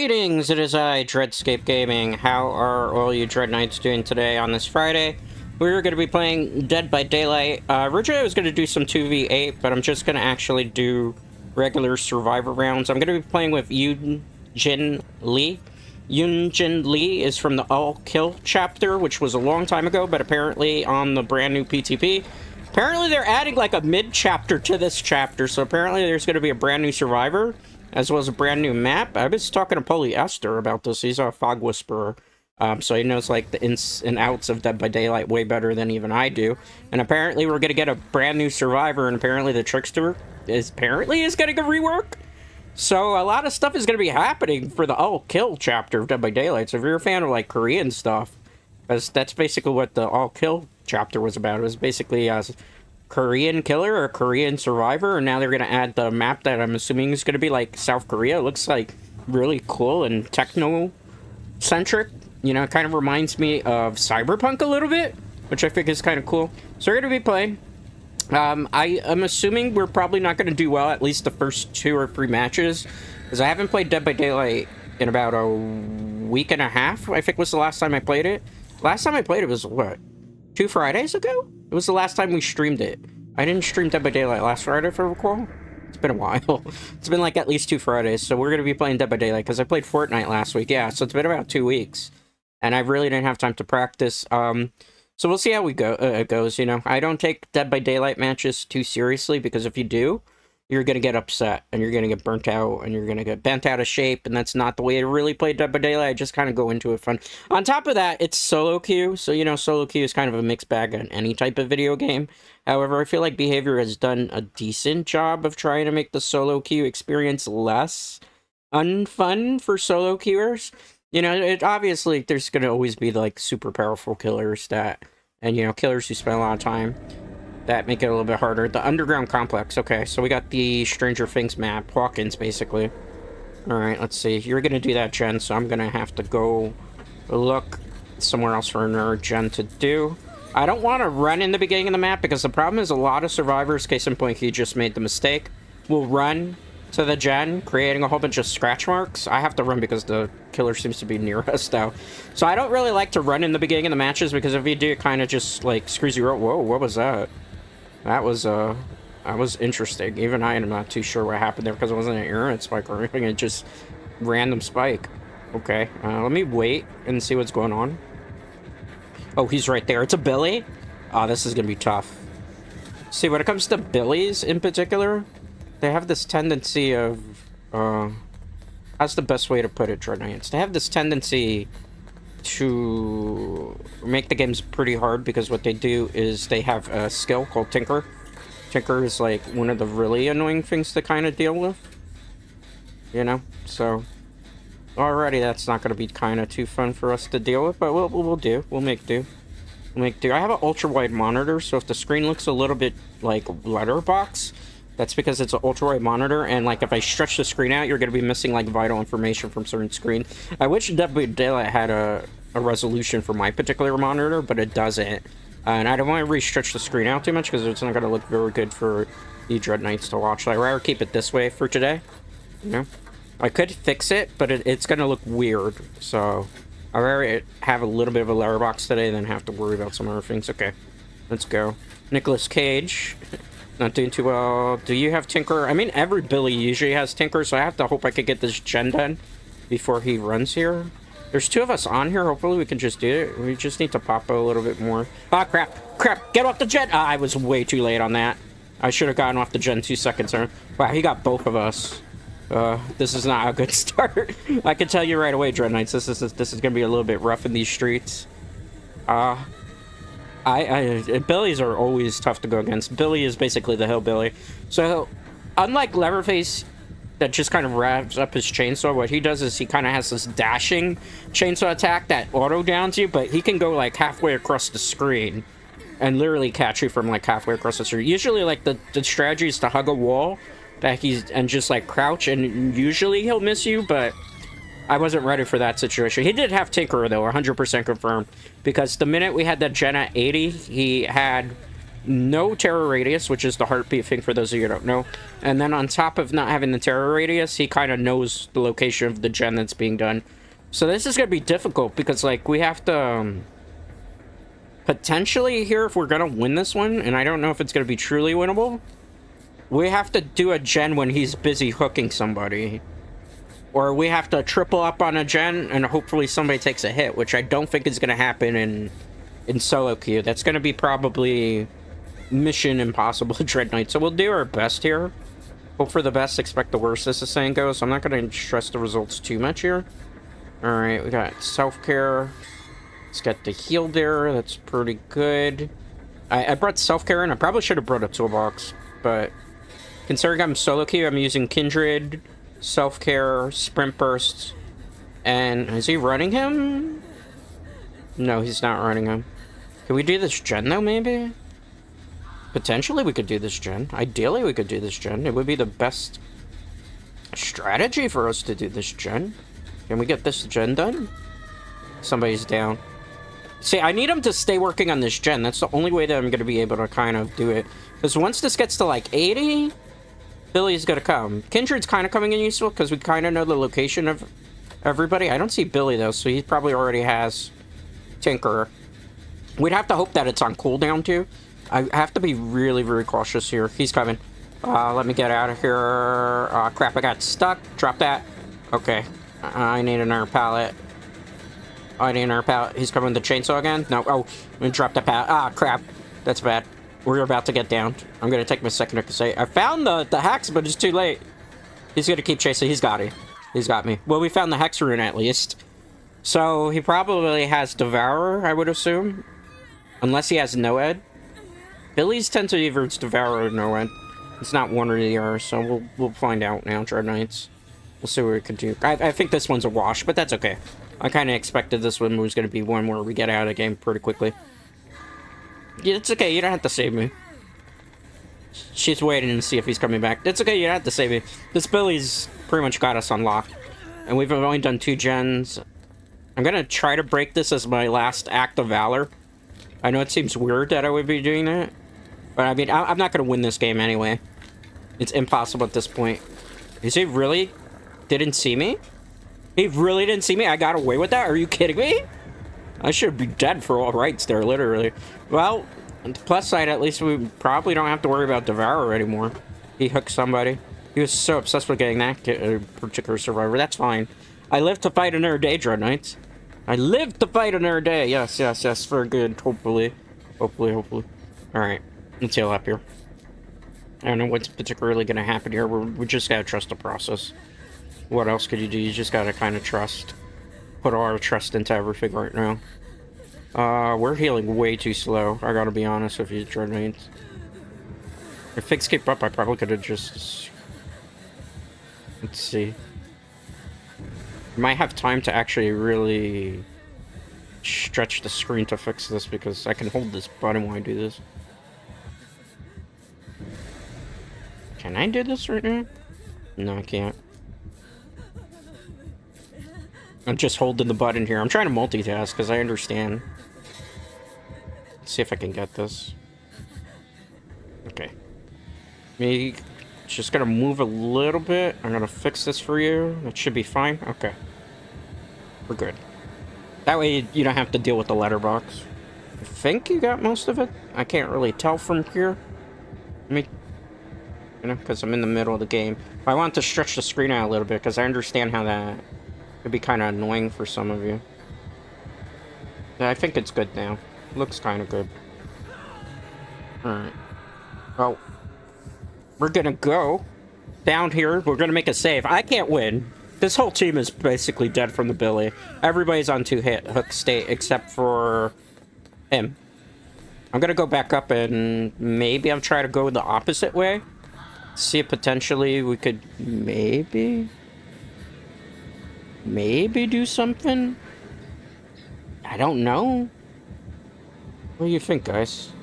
Greetings, it is I, Dreadscape Gaming. How are all you Dread Knights doing today on this Friday? We're going to be playing Dead by Daylight. Originally I was going to do some 2v8, but I'm just going to actually do regular survivor rounds. I'm going to be playing with Yoon Jin Lee. Yoon Jin Lee is from the All Kill chapter, which was a long time ago, but apparently on the brand new PTP. Apparently they're adding like a mid-chapter to this chapter, so apparently there's going to be a brand new survivor, as well as a brand new map. I was talking to Poltics about this. He's a fog whisperer, so he knows like the ins and outs of Dead by Daylight way better than even I do. And apparently we're going to get a brand new survivor, and apparently the Trickster is getting a rework. So a lot of stuff is going to be happening for the All Kill chapter of Dead by Daylight. So if you're a fan of like Korean stuff, that's basically what the All Kill chapter was about. It was basically a Korean killer or Korean survivor, and now they're going to add the map that I'm assuming is going to be like South Korea. It looks like really cool and techno-centric. You know, it kind of reminds me of Cyberpunk a little bit, which I think is kind of cool. So we're going to be playing. I am assuming we're probably not going to do well at least the first 2 or 3 matches, because I haven't played Dead by Daylight in about a week and a half, I think was the last time I played it. Last time I played it was, what, 2 Fridays ago? It was the last time we streamed it. I didn't stream Dead by Daylight last Friday, if I recall. It's been a while. It's been like at least 2 Fridays, so we're going to be playing Dead by Daylight, because I played Fortnite last week. Yeah, so it's been about 2 weeks, and I really didn't have time to practice. So we'll see how it goes, you know. I don't take Dead by Daylight matches too seriously, because if you do, you're going to get upset, and you're going to get burnt out, and you're going to get bent out of shape, and that's not the way to really play Dead by Daylight. I just kind of go into it fun. On top of that, it's solo queue, so, you know, solo queue is kind of a mixed bag on any type of video game. However, I feel like Behavior has done a decent job of trying to make the solo queue experience less unfun for solo queuers. You know, obviously, there's going to always be, like, super powerful killers and, you know, killers who spend a lot of time that make it a little bit harder. The Underground Complex. Okay, so we got the Stranger Things map. Hawkins, basically. Alright, let's see. You're going to do that, Jen, so I'm going to have to go look somewhere else for another Jen to do. I don't want to run in the beginning of the map, because the problem is a lot of survivors, case in point, he just made the mistake, will run to the gen, creating a whole bunch of scratch marks. I have to run because the killer seems to be near us, though. So I don't really like to run in the beginning of the matches, because if you do, it kind of just, like, screws you up. Whoa, what was that? That was interesting. Even I am not too sure what happened there, because it wasn't an errant spike or anything. It just random spike. Okay, let me wait and see what's going on. Oh, he's right there. It's a Billy? Oh, this is gonna be tough. See, when it comes to Billies in particular, they have this tendency of, how's the best way to put it, Dread Knights? They have this tendency to make the games pretty hard, because what they do is they have a skill called Tinker. Tinker is like one of the really annoying things to kind of deal with, you know. So already that's not going to be kind of too fun for us to deal with, but we'll do. We'll make do. We'll make do. I have an ultra wide monitor, so if the screen looks a little bit like letterbox, that's because it's an ultra-wide monitor, and like if I stretch the screen out, you're going to be missing like vital information from certain screen. I wish Dead by Daylight had a resolution for my particular monitor, but it doesn't. And I don't want to re-stretch the screen out too much, because it's not going to look very good for the Dread Knights to watch. So I'd rather keep it this way for today. You know? I could fix it, but it's going to look weird. So I'd rather have a little bit of a letterbox today than have to worry about some other things. Okay, let's go. Nicolas Cage. Not doing too well. Do you have Tinker? I mean, every Billy usually has Tinker, so I have to hope I could get this gen done before he runs here. There's 2 of us on here. Hopefully we can just do it. We just need to pop a little bit more. Ah, crap. Crap. Get off the gen. Ah, I was way too late on that. I should have gotten off the gen 2 seconds. Wow, he got both of us. This is not a good start. I can tell you right away, Dread Knights, this is going to be a little bit rough in these streets. Billies are always tough to go against. Billy is basically the hillbilly. So, unlike Leatherface, that just kind of revs up his chainsaw, what he does is he kind of has this dashing chainsaw attack that auto-downs you, but he can go like halfway across the screen and literally catch you from like halfway across the screen. Usually, like, the strategy is to hug a wall and just like crouch, and usually he'll miss you, but I wasn't ready for that situation. He did have Tinker, though, 100% confirmed, because the minute we had that gen at 80, he had no terror radius, which is the heartbeat thing for those of you who don't know. And then on top of not having the terror radius, he kind of knows the location of the gen that's being done. So this is going to be difficult because, like, we have to potentially here, if we're going to win this one, and I don't know if it's going to be truly winnable, we have to do a gen when he's busy hooking somebody. Or we have to triple up on a gen and hopefully somebody takes a hit, which I don't think is going to happen in solo queue. That's going to be probably mission impossible Dread Knight. So we'll do our best here. Hope for the best, expect the worst, as the saying goes. So I'm not going to stress the results too much here. Alright, we got self-care. Let's get the heal there. That's pretty good. I brought self-care in. I probably should have brought a toolbox, but considering I'm solo queue, I'm using Kindred, self-care, sprint bursts, and is he running him? No, he's not running him. Can we do this gen though, maybe? Potentially we could do this gen. Ideally we could do this gen. It would be the best strategy for us to do this gen. Can we get this gen done? Somebody's down. See, I need him to stay working on this gen. That's the only way that I'm going to be able to kind of do it. Because once this gets to like 80, Billy's going to come. Kindred's kind of coming in useful because we kind of know the location of everybody. I don't see Billy though, so he probably already has Tinker. We'd have to hope that it's on cooldown too. I have to be really, very cautious here. He's coming. Let me get out of here. Crap, I got stuck. Drop that. Okay. I need another pallet. I need another pallet. He's coming with the chainsaw again? No. Oh, I'm gonna drop the pallet. Ah, crap. That's bad. We're about to get down. I'm gonna take my second to say I found the hex, but it's too late. He's gonna keep chasing. He's got it. He's got me. Well, we found the hex rune at least. So he probably has Devourer, I would assume. Unless he has Noed. Billy's tend to either it's Devourer or Noed. It's not one or the other, so we'll find out now, Dread Knights. We'll see what we can do. I think this one's a wash, but that's okay. I kind of expected this one was going to be one where we get out of the game pretty quickly. Yeah, it's okay, you don't have to save me. She's waiting to see if he's coming back. It's okay, you don't have to save me. This Billy's pretty much got us unlocked. And we've only done 2 gens. I'm going to try to break this as my last act of valor. I know it seems weird that I would be doing that. But I mean, I'm not going to win this game anyway. It's impossible at this point. Is he really didn't see me? He really didn't see me? I got away with that? Are you kidding me? I should be dead for all rights there, literally. Well, on the plus side, at least we probably don't have to worry about Devourer anymore. He hooked somebody. He was so obsessed with getting that particular survivor. That's fine. I live to fight another day, Dread Knights. I live to fight another day. Yes, yes, yes. For good. Hopefully. Hopefully, hopefully. Alright. Let's heal up here. I don't know what's particularly going to happen here. We just got to trust the process. What else could you do? You just got to kind of trust. Put all our trust into everything right now. We're healing way too slow. I got to be honest with you, Dread Knights. If things keep up, I probably could have just... Let's see. Might have time to actually really stretch the screen to fix this because I can hold this button while I do this. Can I do this right now? No, I can't. I'm just holding the button here. I'm trying to multitask because I understand. Let's see if I can get this. Okay. Me just gonna move a little bit. I'm gonna fix this for you. That should be fine. Okay. We're good. That way you don't have to deal with the letterbox. I think you got most of it. I can't really tell from here. Let me... You know, because I'm in the middle of the game. I want to stretch the screen out a little bit because I understand how that could be kind of annoying for some of you. Yeah, I think it's good now. Looks kind of good. Alright. Well, we're gonna go down here. We're gonna make a save. I can't win. This whole team is basically dead from the Billy. Everybody's on 2-hit hook state except for him. I'm gonna go back up and maybe I'm trying to go the opposite way. See if potentially we could maybe do something. I don't know. What do you think, guys?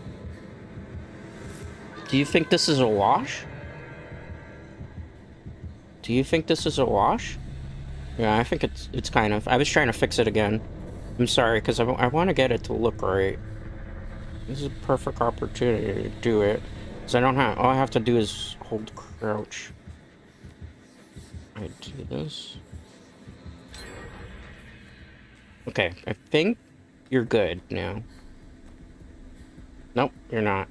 Do you think this is a wash? Do you think this is a wash? Yeah, I think it's kind of. I was trying to fix it again. I'm sorry, because I want to get it to look right. This is a perfect opportunity to do it. Because I don't have... All I have to do is hold crouch. I do this. Okay, I think you're good now. Nope, you're not.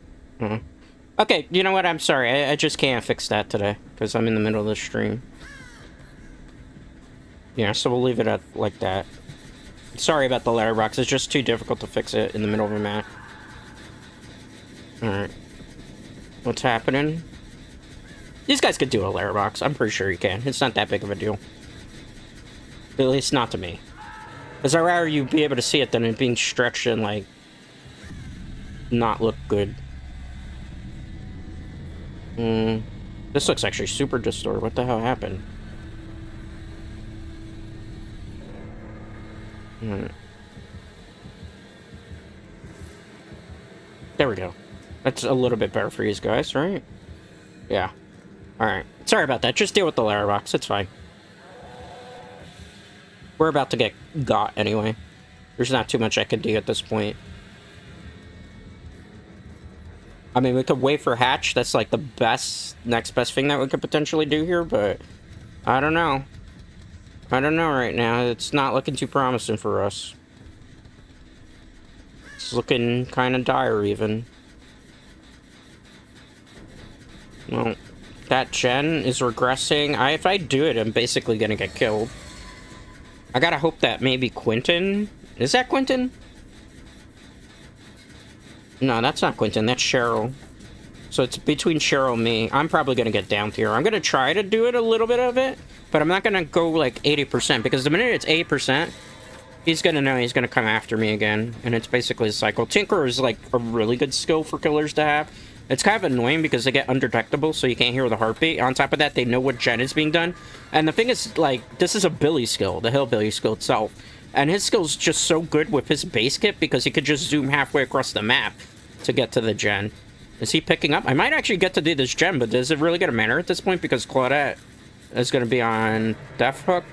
Okay, you know what? I'm sorry. I just can't fix that today. Because I'm in the middle of the stream. Yeah, so we'll leave it at like that. Sorry about the letterbox. It's just too difficult to fix it in the middle of a match. Alright. What's happening? These guys could do a letterbox. I'm pretty sure you can. It's not that big of a deal. At least not to me. Because I'd rather you be able to see it than it being stretched and, like, not look good. This looks actually super distorted. What the hell happened? There we go. That's a little bit better for you guys, right? Yeah. Alright. Sorry about that. Just deal with the letterbox. It's fine. We're about to get got anyway. There's not too much I can do at this point. I mean, we could wait for hatch. That's like the next best thing that we could potentially do here, but I don't know. I don't know right now. It's not looking too promising for us. It's looking kind of dire even. Well, that gen is regressing. If I do it, I'm basically gonna get killed. I gotta hope that maybe Quentin... Is that Quentin? No, that's not Quentin. That's Cheryl. So it's between Cheryl and me. I'm probably gonna get down here. I'm gonna try to do it a little bit of it, but I'm not gonna go like 80%, because the minute it's 80%, he's gonna know he's gonna come after me again, and it's basically a cycle. Tinker is like a really good skill for killers to have. It's kind of annoying because they get undetectable, so you can't hear the heartbeat. On top of that, they know what gen is being done. And the thing is, like, this is a Billy skill, the Hillbilly skill itself. And his skill's just so good with his base kit because he could just zoom halfway across the map to get to the gen. Is he picking up? I might actually get to do this gen, but does it really get a matter at this point? Because Claudette is going to be on Death Hook.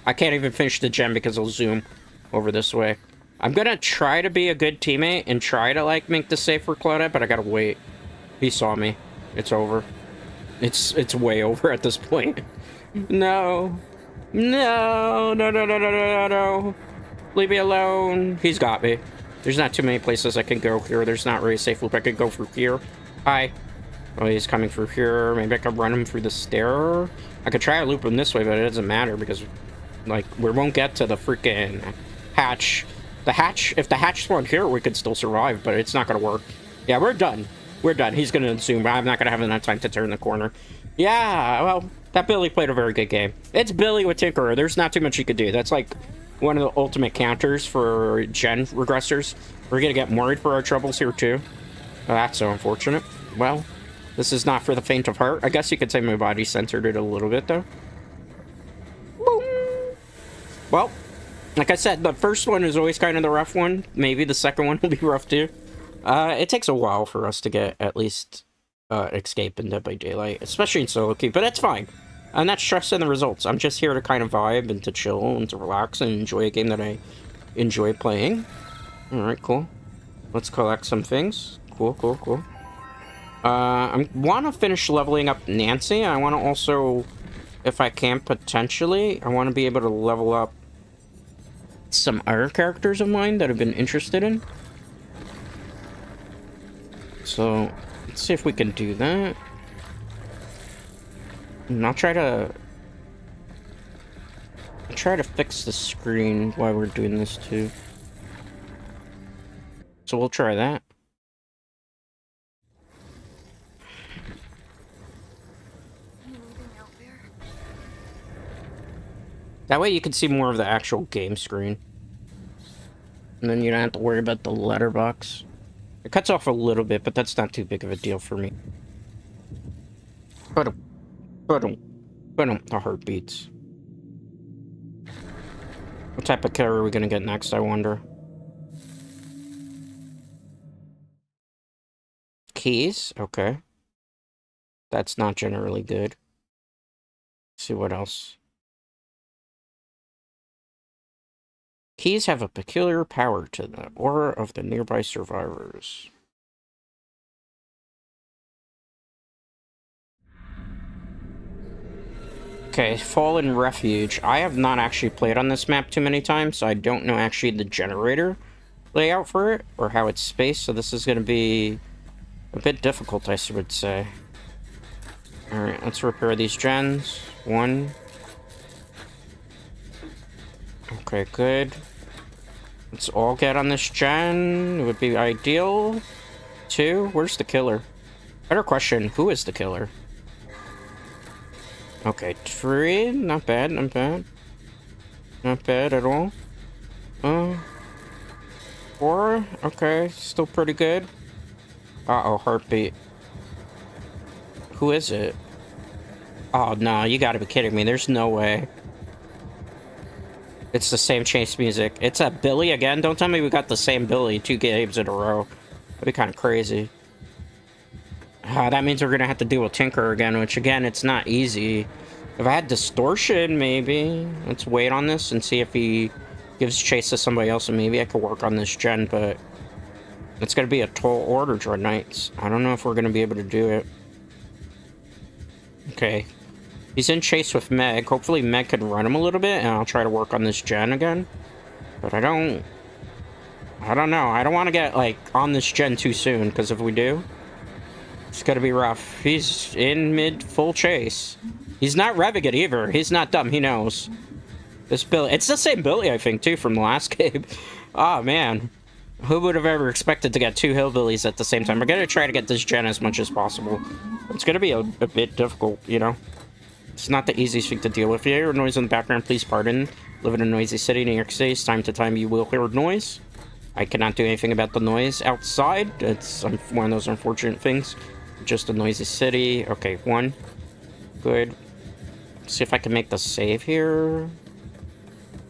I can't even finish the gen because I'll zoom over this way. I'm gonna try to be a good teammate and try to, like, make the save for Claudette, but I gotta wait. He saw me. It's over. It's way over at this point. No. No. No, no, no, no, no, no. Leave me alone. He's got me. There's not too many places I can go here. There's not really a safe loop. I could go through here. Hi. Oh, he's coming through here. Maybe I could run him through the stair. I could try to loop him this way, but it doesn't matter because, like, we won't get to the freaking hatch. The hatch, if the hatch spawned here, we could still survive, but it's not gonna work. Yeah, we're done. We're done. He's gonna zoom. I'm not gonna have enough time to turn the corner. Yeah, well, that Billy played a very good game. It's Billy with Tinkerer. There's not too much you could do. That's like one of the ultimate counters for gen regressors. We're gonna get worried for our troubles here too. Oh, that's so unfortunate. Well, this is not for the faint of heart. I guess you could say my body censored it a little bit though. Boom. Well, like I said, the first one is always kind of the rough one. Maybe the second one will be rough too. It takes a while for us to get at least escape in Dead by Daylight, especially in solo queue, but that's fine. I'm not stressing the results. I'm just here to kind of vibe and to chill and to relax and enjoy a game that I enjoy playing. Alright, cool. Let's collect some things. Cool, cool, cool. I want to finish leveling up Nancy. I want to also, if I can potentially, I want to be able to level up some other characters of mine that I've been interested in. So, let's see if we can do that. And I'll try to fix the screen while we're doing this too. So we'll try that. That way you can see more of the actual game screen. And then you don't have to worry about the letterbox. It cuts off a little bit, but that's not too big of a deal for me. But the heartbeats. What type of killer are we gonna get next, I wonder? Keys? Okay. That's not generally good. Let's see what else. Keys have a peculiar power to the aura of the nearby survivors. Okay, Fallen Refuge. I have not actually played on this map too many times, so I don't know actually the generator layout for it, or how it's spaced, so this is going to be a bit difficult, I would say. Alright, let's repair these gens. 1. Okay, good. Let's all get on this gen. It would be ideal. 2. Where's the killer? Better question, who is the killer? Okay, 3. Not bad, not bad. Not bad at all. 4. Okay, still pretty good. Uh-oh, heartbeat. Who is it? Oh, no, you gotta be kidding me. There's no way. It's the same chase music. It's a Billy again? Don't tell me we got the same Billy 2 games in a row. That'd be kind of crazy. That means we're gonna have to deal with Tinker again, which, again, it's not easy. If I had Distortion, maybe. Let's wait on this and see if he gives chase to somebody else, and maybe I could work on this gen, but it's gonna be a tall order, Dread Knights. I don't know if we're gonna be able to do it. Okay. He's in chase with Meg. Hopefully Meg can run him a little bit, and I'll try to work on this gen again. But I don't know. I don't want to get, like, on this gen too soon, because if we do, it's gonna be rough. He's in mid-full chase. He's not revving it either. He's not dumb. He knows. This Billy... It's the same Billy, I think, too, from the last game. Oh, man. Who would have ever expected to get 2 hillbillies at the same time? We're gonna try to get this gen as much as possible. It's gonna be a bit difficult, you know? It's not the easiest thing to deal with. If you hear noise in the background, please pardon. Live in a noisy city, New York City. Time to time you will hear noise. I cannot do anything about the noise outside. It's one of those unfortunate things. Just a noisy city. Okay, 1. Good. See if I can make the save here.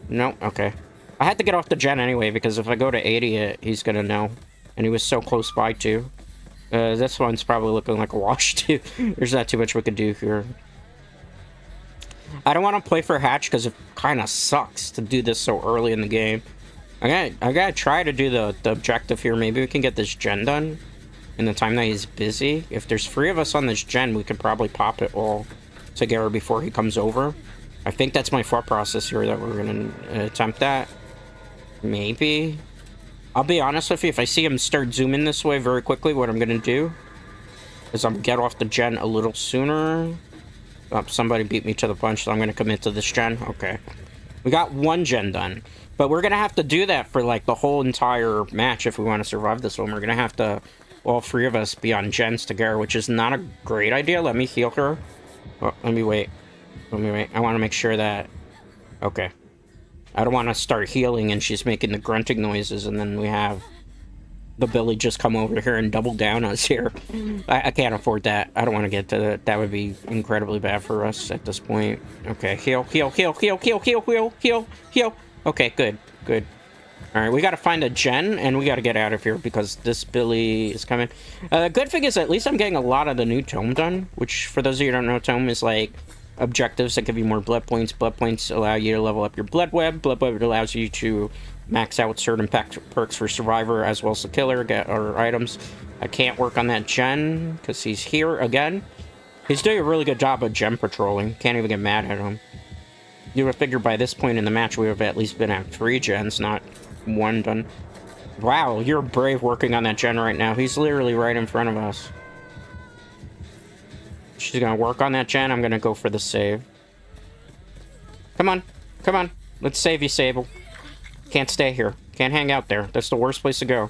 No, okay. I had to get off the gen anyway, because if I go to 80 he's gonna know. And he was so close by, too. This one's probably looking like a wash, too. There's not too much we could do here. I don't want to play for Hatch, because it kind of sucks to do this so early in the game. I gotta try to do the objective here. Maybe we can get this gen done in the time that he's busy. If there's 3 of us on this gen, we could probably pop it all together before he comes over. I think that's my thought process here, that we're gonna attempt that. Maybe. I'll be honest with you, if I see him start zooming this way very quickly, what I'm gonna do is I'm get off the gen a little sooner. Oh, somebody beat me to the punch, so I'm gonna commit to this gen. Okay. We got 1 gen done. But we're gonna have to do that for, like, the whole entire match if we want to survive this one. We're gonna have to, all 3 of us, be on gens together, which is not a great idea. Let me heal her. Oh, let me wait. Let me wait. I want to make sure that... Okay. I don't want to start healing and she's making the grunting noises, and then we have the Billy just come over here and double down us here. I can't afford that. I don't want to get to that. That would be incredibly bad for us at this point. Okay, heal, heal, heal, heal, heal, heal, heal, heal, heal. Okay, good, good. Alright, we gotta find a gen, and we gotta get out of here, because this Billy is coming. Good thing is, at least I'm getting a lot of the new tome done, which, for those of you who don't know, tome is, like, objectives that give you more blood points. Blood points allow you to level up your blood web. Blood web allows you to max out certain perks for survivor, as well as the killer, or items. I can't work on that gen, because he's here again. He's doing a really good job of gen patrolling. Can't even get mad at him. You would figure by this point in the match we would have at least been at 3 gens, not 1 done. Wow, you're brave working on that gen right now. He's literally right in front of us. She's gonna work on that gen. I'm gonna go for the save. Come on. Come on. Let's save you, Sable. Can't stay here. Can't hang out there. That's the worst place to go.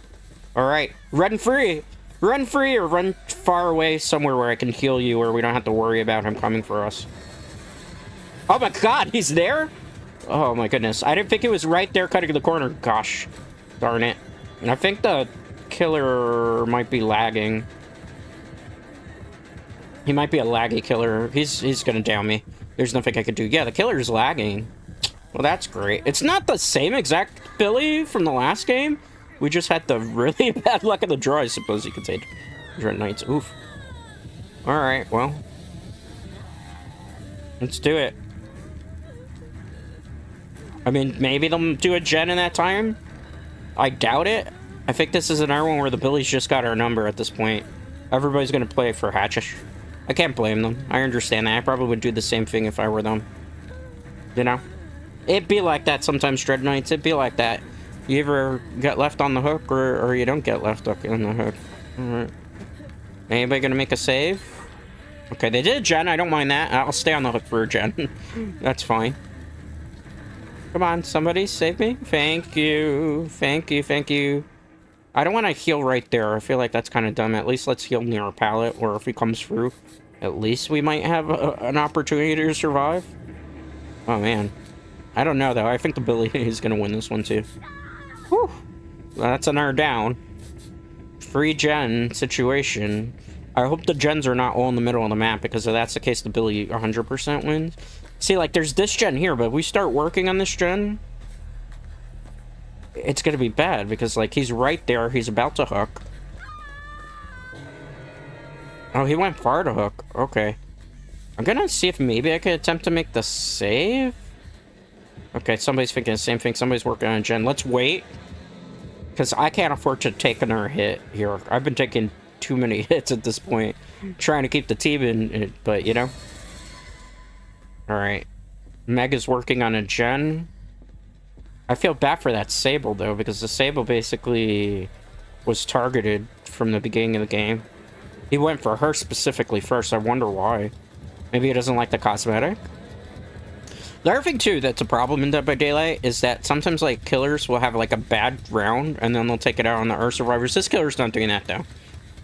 Alright. Run free! Run free, or run far away somewhere where I can heal you, or we don't have to worry about him coming for us. Oh my god, he's there? Oh my goodness. I didn't think he was right there cutting the corner. Gosh. Darn it. And I think the killer might be lagging. He might be a laggy killer. He's gonna down me. There's nothing I could do. Yeah, the killer's lagging. Well, that's great. It's not the same exact Billy from the last game. We just had the really bad luck of the draw, I suppose you could say. Dread Knights. Oof. Alright, well. Let's do it. I mean, maybe they'll do a gen in that time. I doubt it. I think this is another one where the Billies just got our number at this point. Everybody's going to play for Hatchish. I can't blame them. I understand that. I probably would do the same thing if I were them. You know? It'd be like that sometimes, Dread Knights. It'd be like that. You either get left on the hook or you don't get left on the hook. Alright. Anybody going to make a save? Okay, they did a gen. I don't mind that. I'll stay on the hook for a gen. That's fine. Come on, somebody save me. Thank you. Thank you. Thank you. I don't want to heal right there. I feel like that's kind of dumb. At least let's heal near our pallet, or if he comes through, at least we might have an opportunity to survive. Oh, man. I don't know, though. I think the Billy is going to win this one, too. Whew. Well, that's another down. Free gen situation. I hope the gens are not all in the middle of the map, because if that's the case, the Billy 100% wins. See, like, there's this gen here, but if we start working on this gen, it's gonna be bad, because, like, he's right there. He's about to hook. Oh, he went far to hook. Okay. I'm gonna see if maybe I could attempt to make the save. Okay, somebody's thinking the same thing. Somebody's working on a gen. Let's wait, because I can't afford to take another hit here. I've been taking too many hits at this point, trying to keep the team in it, but, you know. Alright. Meg is working on a gen. I feel bad for that Sable, though, because the Sable basically was targeted from the beginning of the game. He went for her specifically first. I wonder why. Maybe he doesn't like the cosmetic? The other thing, too, that's a problem in Dead by Daylight is that sometimes, like, killers will have, like, a bad round, and then they'll take it out on the Earth survivors. This killer's not doing that, though.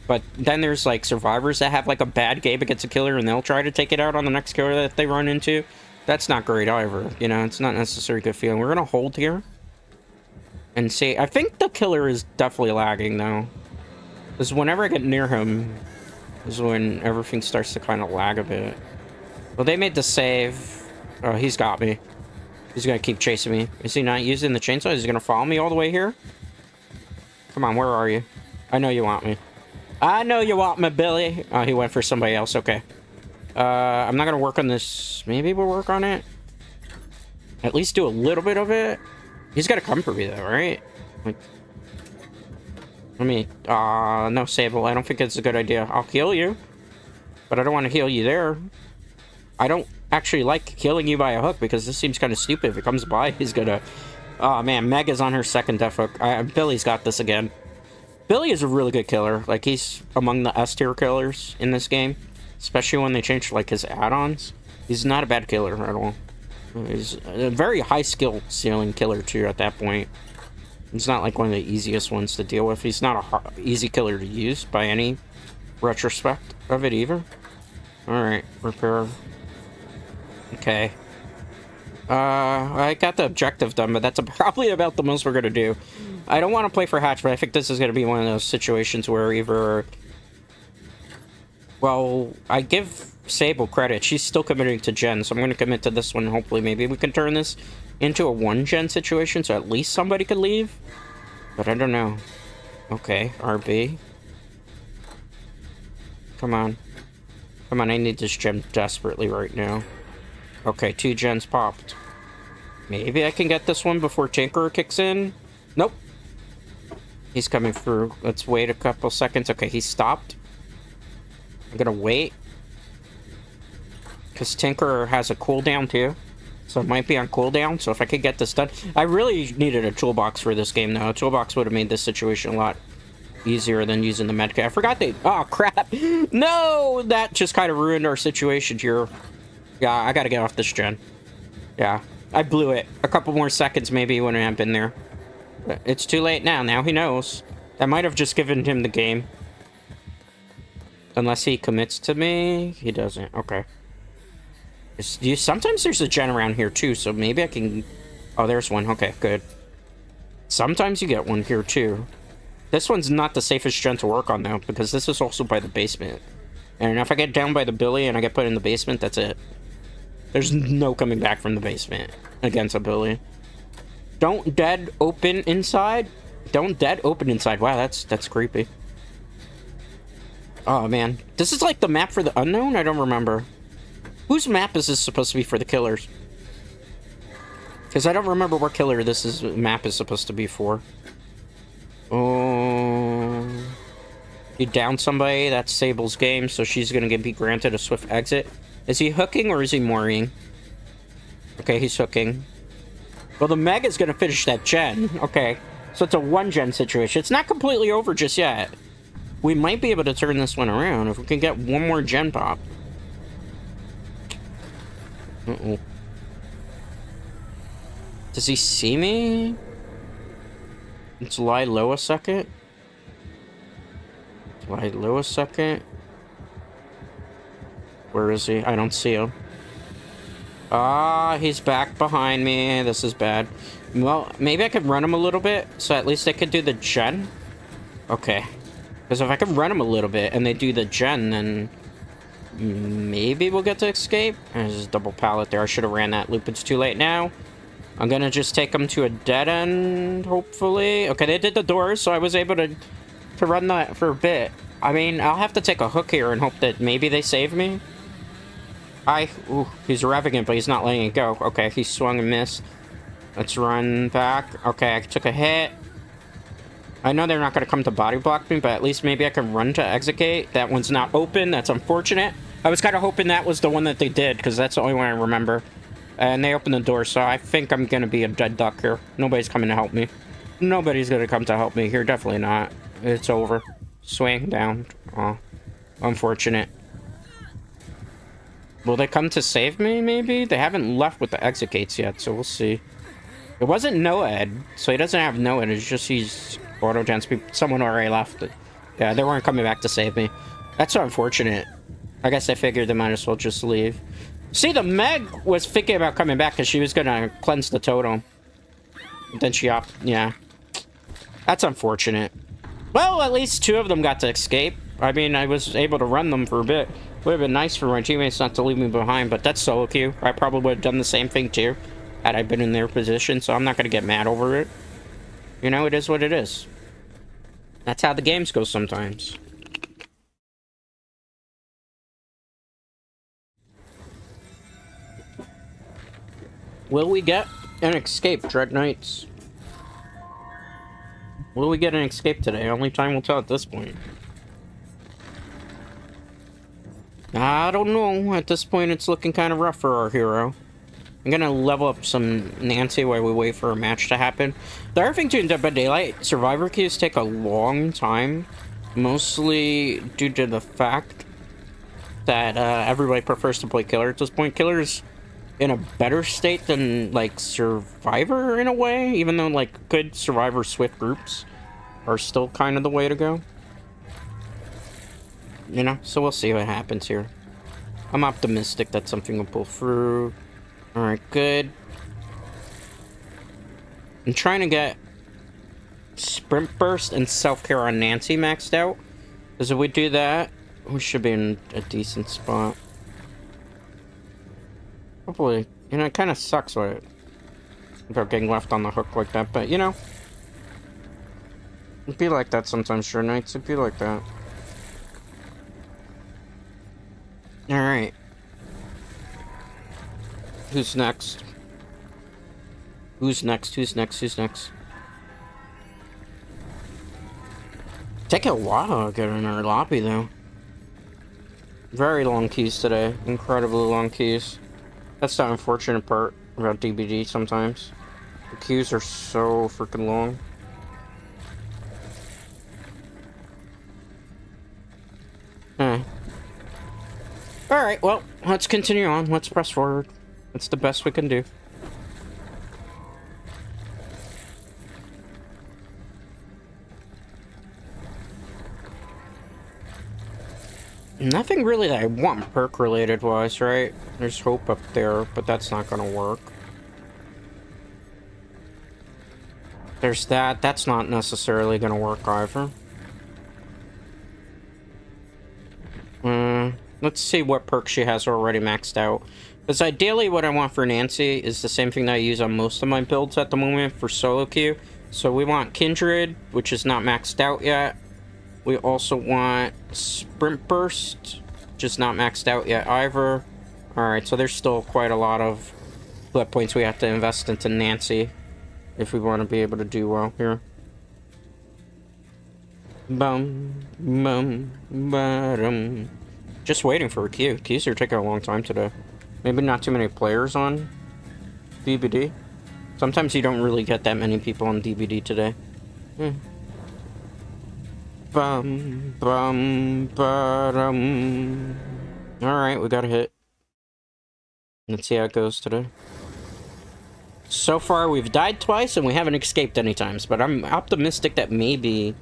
But then there's, like, survivors that have, like, a bad game against a killer, and they'll try to take it out on the next killer that they run into. That's not great either. You know, it's not necessarily a good feeling. We're gonna hold here and see. I think the killer is definitely lagging, though. Because whenever I get near him is when everything starts to kind of lag a bit. Well, they made the save. Oh, he's got me. He's gonna keep chasing me. Is he not using the chainsaw? Is he gonna follow me all the way here? Come on, where are you? I know you want me. I know you want me, Billy. Oh, he went for somebody else. Okay. I'm not gonna work on this. Maybe we'll work on it. At least do a little bit of it. He's gotta come for me, though, right? Like, let me... no, Sable. I don't think it's a good idea. I'll heal you. But I don't want to heal you there. I don't actually like killing you by a hook, because this seems kind of stupid. If it comes by, he's gonna... Oh, man. Meg is on her second death hook. Billy's got this again. Billy is a really good killer. Like, he's among the S-tier killers in this game. Especially when they changed, like, his add-ons. He's not a bad killer at all. He's a very high skill ceiling killer, too, at that point. He's not, like, one of the easiest ones to deal with. He's not a easy killer to use by any retrospect of it, either. Alright, repair. Okay. I got the objective done, but that's probably about the most we're gonna do. I don't want to play for Hatch, but I think this is gonna be one of those situations where either... Well, I give Sable credit. She's still committing to gen, so I'm going to commit to this one. Hopefully, maybe we can turn this into a one-gen situation, so at least somebody could leave. But I don't know. Okay, RB. Come on. Come on, I need this gen desperately right now. Okay, 2 gens popped. Maybe I can get this one before Tinkerer kicks in. Nope. He's coming through. Let's wait a couple seconds. Okay, he stopped. I'm gonna wait. Because Tinkerer has a cooldown too. So it might be on cooldown. So if I could get this done. I really needed a toolbox for this game though. A toolbox would have made this situation a lot easier than using the medkit. I forgot they... Oh, crap. No! That just kind of ruined our situation here. Yeah, I gotta get off this gen. Yeah. I blew it. A couple more seconds maybe wouldn't have been there. But it's too late now. Now he knows. That might have just given him the game. Unless he commits to me. He doesn't. Okay. Sometimes there's a gen around here, too. So maybe I can... Oh, there's one. Okay, good. Sometimes you get one here, too. This one's not the safest gen to work on, though. Because this is also by the basement. And if I get down by the Billy and I get put in the basement, that's it. There's no coming back from the basement against a Billy. Don't dead open inside. Don't dead open inside. Wow, that's creepy. Oh, man. This is like the map for the unknown? I don't remember. Whose map is this supposed to be for the killers? Because I don't remember what killer map is supposed to be for. Oh... You down somebody, that's Sable's game, so she's gonna be granted a swift exit. Is he hooking or is he mooring? Okay, he's hooking. Well, the Meg is gonna finish that gen. Okay, so it's a one-gen situation. It's not completely over just yet. We might be able to turn this one around if we can get one more gen pop. Uh-oh. Does he see me? Let's lie low a second. Lie low a second. Where is he? I don't see him. Ah, he's back behind me. This is bad. Well, maybe I could run him a little bit, so at least I could do the gen. Okay. Because if I can run him a little bit and they do the gen, then maybe we'll get to escape. There's a double pallet there. I should have ran that loop. It's too late now. I'm gonna just take them to a dead end, hopefully. Okay, they did the doors, so I was able to run that for a bit. I mean, I'll have to take a hook here and hope that maybe they save me. Ooh, he's revving it, but he's not letting it go. Okay, he swung and missed. Let's run back. Okay, I took a hit. I know they're not going to come to body block me, but at least maybe I can run to exit gate. That one's not open. That's unfortunate. I was kind of hoping that was the one that they did, because that's the only one I remember. And they opened the door, so I think I'm going to be a dead duck here. Nobody's coming to help me. Nobody's going to come to help me here. Definitely not. It's over. Swing down. Oh, unfortunate. Will they come to save me, maybe? They haven't left with the exit gates yet, so we'll see. It wasn't Noed, so he doesn't have Noed. It's just he's auto-gens. Someone already left. Yeah, they weren't coming back to save me. That's so unfortunate. I guess I figured they might as well just leave. See, the Meg was thinking about coming back because she was going to cleanse the totem. Then she yeah. That's unfortunate. Well, at least two of them got to escape. I mean, I was able to run them for a bit. Would have been nice for my teammates not to leave me behind, but that's solo queue. I probably would have done the same thing too, had I been in their position, so I'm not going to get mad over it. You know, it is what it is. That's how the games go sometimes. Will we get an escape, Dread Knights? Will we get an escape today? Only time will tell at this point. I don't know. At this point, it's looking kind of rough for our hero. I'm gonna level up some Nancy while we wait for a match to happen. The other thing too in Dead by Daylight, survivor queues take a long time. Mostly due to the fact that everybody prefers to play Killer at this point. Killer's in a better state than, like, Survivor in a way. Even though, like, good Survivor Swift groups are still kind of the way to go. You know, so we'll see what happens here. I'm optimistic that something will pull through. Alright, good. I'm trying to get Sprint Burst and Self-Care on Nancy maxed out. Because if we do that, we should be in a decent spot. Hopefully. You know, it kind of sucks about getting left on the hook like that, but, you know. It'd be like that sometimes, sure, Knights. It'd be like that. Alright. Who's next? Who's next? Who's next? Who's next? Take a while to get in our lobby, though. Very long keys today. Incredibly long keys. That's the unfortunate part about DBD sometimes. The queues are so freaking long. Alright, well, let's continue on. Let's press forward. That's the best we can do. Nothing really that I want perk related wise, right? There's hope up there, but that's not gonna work. There's that. That's not necessarily gonna work either. Let's see what perks she has already maxed out. Because ideally what I want for Nancy is the same thing that I use on most of my builds at the moment for solo queue. So we want Kindred, which is not maxed out yet. We also want Sprint Burst, which is not maxed out yet either. Alright, so there's still quite a lot of blood points we have to invest into Nancy if we want to be able to do well here. Bum, bum, ba-dum. Just waiting for a queue. Queues are taking a long time today. Maybe not too many players on DBD. Sometimes you don't really get that many people on DBD today. Bum, bum, ba-dum. Alright, we got a hit. Let's see how it goes today. So far, we've died twice and we haven't escaped any times, but I'm optimistic that maybe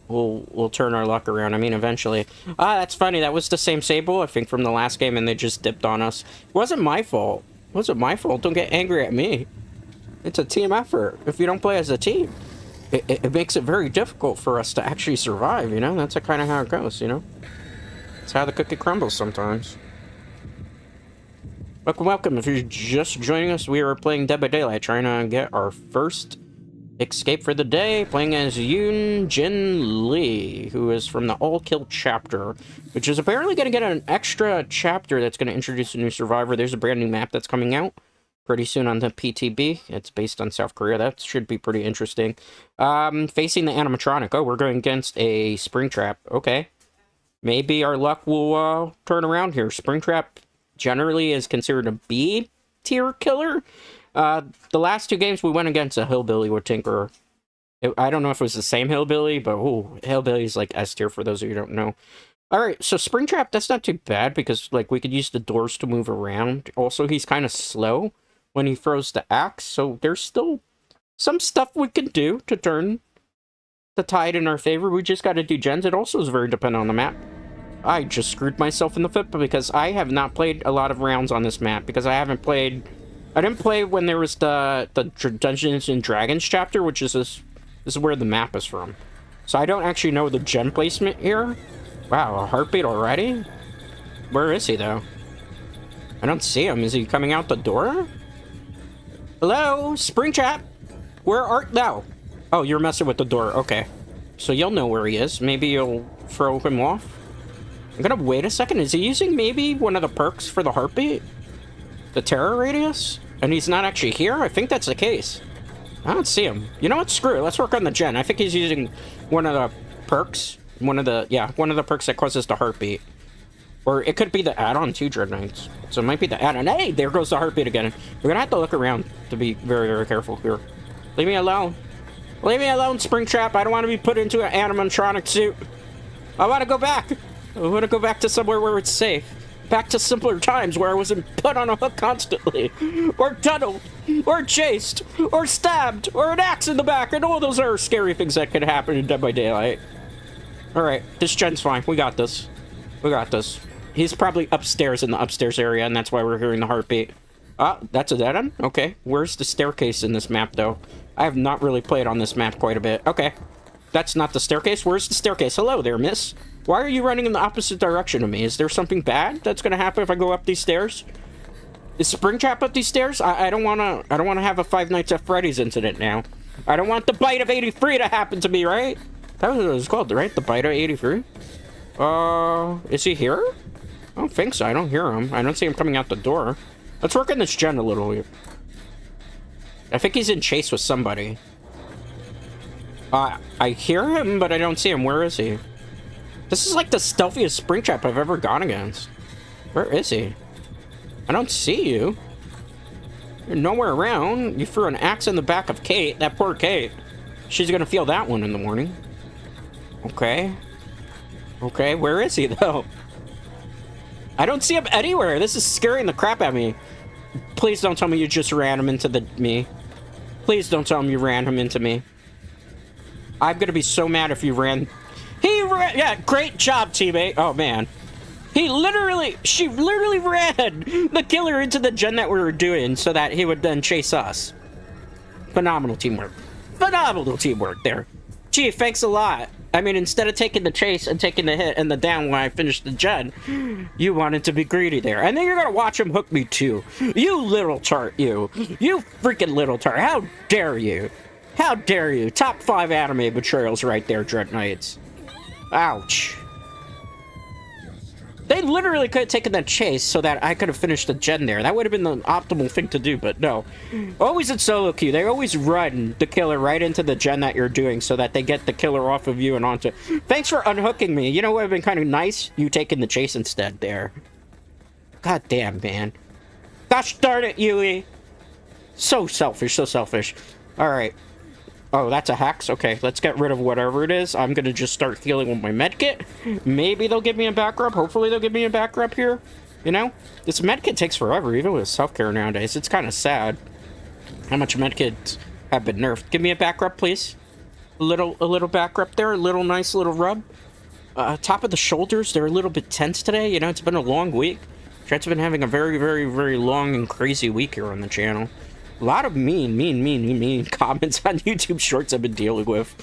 we'll turn our luck around. I mean, eventually. Ah, that's funny. That was the same Sable, I think, from the last game, and they just dipped on us. It wasn't my fault. It wasn't my fault. Don't get angry at me. It's a team effort. If you don't play as a team, it makes it very difficult for us to actually survive, you know? That's kind of how it goes, you know? It's how the cookie crumbles sometimes. Welcome, welcome. If you're just joining us, we are playing Dead by Daylight, trying to get our first escape for the day, playing as Yoon Jin Lee, who is from the All Kill chapter, which is apparently going to get an extra chapter that's going to introduce a new survivor. There's a brand new map that's coming out pretty soon on the PTB. It's based on South Korea. That should be pretty interesting. Facing the animatronic. Oh, we're going against a Springtrap. Okay. Maybe our luck will turn around here. Springtrap generally is considered a B tier killer. The last two games we went against a Hillbilly with Tinkerer. I don't know if it was the same Hillbilly, but Hillbilly is like S tier for those of you who don't know. Alright, so Springtrap, that's not too bad because like we could use the doors to move around. Also, he's kind of slow when he throws the axe, so there's still some stuff we can do to turn the tide in our favor. We just got to do gens. It also is very dependent on the map. I just screwed myself in the foot because I have not played a lot of rounds on this map because I didn't play when there was the Dungeons and Dragons chapter, which is this is where the map is from. So I don't actually know the gen placement here. Wow, a heartbeat already? Where is he, though? I don't see him. Is he coming out the door? Hello? Springtrap? Where art thou? Oh, you're messing with the door. Okay. So you'll know where he is. Maybe you'll throw him off? I'm gonna wait a second. Is he using maybe one of the perks for the heartbeat? The terror radius? And he's not actually here? I think that's the case. I don't see him. You know what? Screw it. Let's work on the gen. I think he's using one of the perks. One of the perks that causes the heartbeat. Or it could be the add-on to Dread Knights. So it might be the add-on. Hey, there goes the heartbeat again. We're gonna have to look around to be very, very careful here. Leave me alone. Leave me alone, Springtrap. I don't want to be put into an animatronic suit. I want to go back. I want to go back to somewhere where it's safe. Back to simpler times where I wasn't put on a hook constantly. Or tunneled. Or chased. Or stabbed. Or an axe in the back. And all those are scary things that could happen in Dead by Daylight. Alright, this gen's fine. We got this. We got this. He's probably upstairs in the upstairs area, and that's why we're hearing the heartbeat. Ah, that's a dead end? Okay. Where's the staircase in this map, though? I have not really played on this map quite a bit. Okay. That's not the staircase. Where's the staircase? Hello there, miss. Why are you running in the opposite direction of me? Is there something bad that's gonna happen if I go up these stairs? Is Springtrap up these stairs? I don't wanna have a Five Nights at Freddy's incident now. I don't want the bite of 83 to happen to me, right? That was what it was called, right? The bite of 83? Is he here? I don't think so. I don't hear him. I don't see him coming out the door. Let's work on this gen a little here. I think he's in chase with somebody. I hear him, but I don't see him. Where is he? This is like the stealthiest Springtrap I've ever gone against. Where is he? I don't see you. You're nowhere around. You threw an axe in the back of Kate. That poor Kate. She's gonna feel that one in the morning. Okay. Okay, where is he, though? I don't see him anywhere. This is scaring the crap out of me. Please don't tell me you just ran him into me. Please don't tell me you ran him into me. I'm gonna be so mad if you ran... He ran... Yeah, great job, teammate. Oh, man. She literally ran the killer into the gen that we were doing so that he would then chase us. Phenomenal teamwork. Phenomenal teamwork there. Gee, thanks a lot. I mean, instead of taking the chase and taking the hit and the down when I finished the gen, you wanted to be greedy there. And then you're gonna watch him hook me too. You little tart, you. You freaking little tart. How dare you? How dare you? Top 5 anime betrayals right there, Dread Knights. Ouch. They literally could have taken that chase so that I could have finished the gen there. That would have been the optimal thing to do, but no. Always in solo queue, they always run the killer right into the gen that you're doing so that they get the killer off of you and onto... Thanks for unhooking me. You know what would have been kind of nice? You taking the chase instead there. God damn, man. Gosh darn it, Yui. So selfish, so selfish. Alright. Oh, that's a hex? Okay, let's get rid of whatever it is. I'm gonna just start healing with my medkit. Maybe they'll give me a back rub. Hopefully they'll give me a back rub here. You know? This medkit takes forever, even with self-care nowadays. It's kind of sad how much medkits have been nerfed. Give me a back rub, please. A little back rub there. A little nice little rub. Top of the shoulders, they're a little bit tense today. You know, it's been a long week. Dread's been having a very, very, very long and crazy week here on the channel. A lot of mean comments on YouTube Shorts I've been dealing with.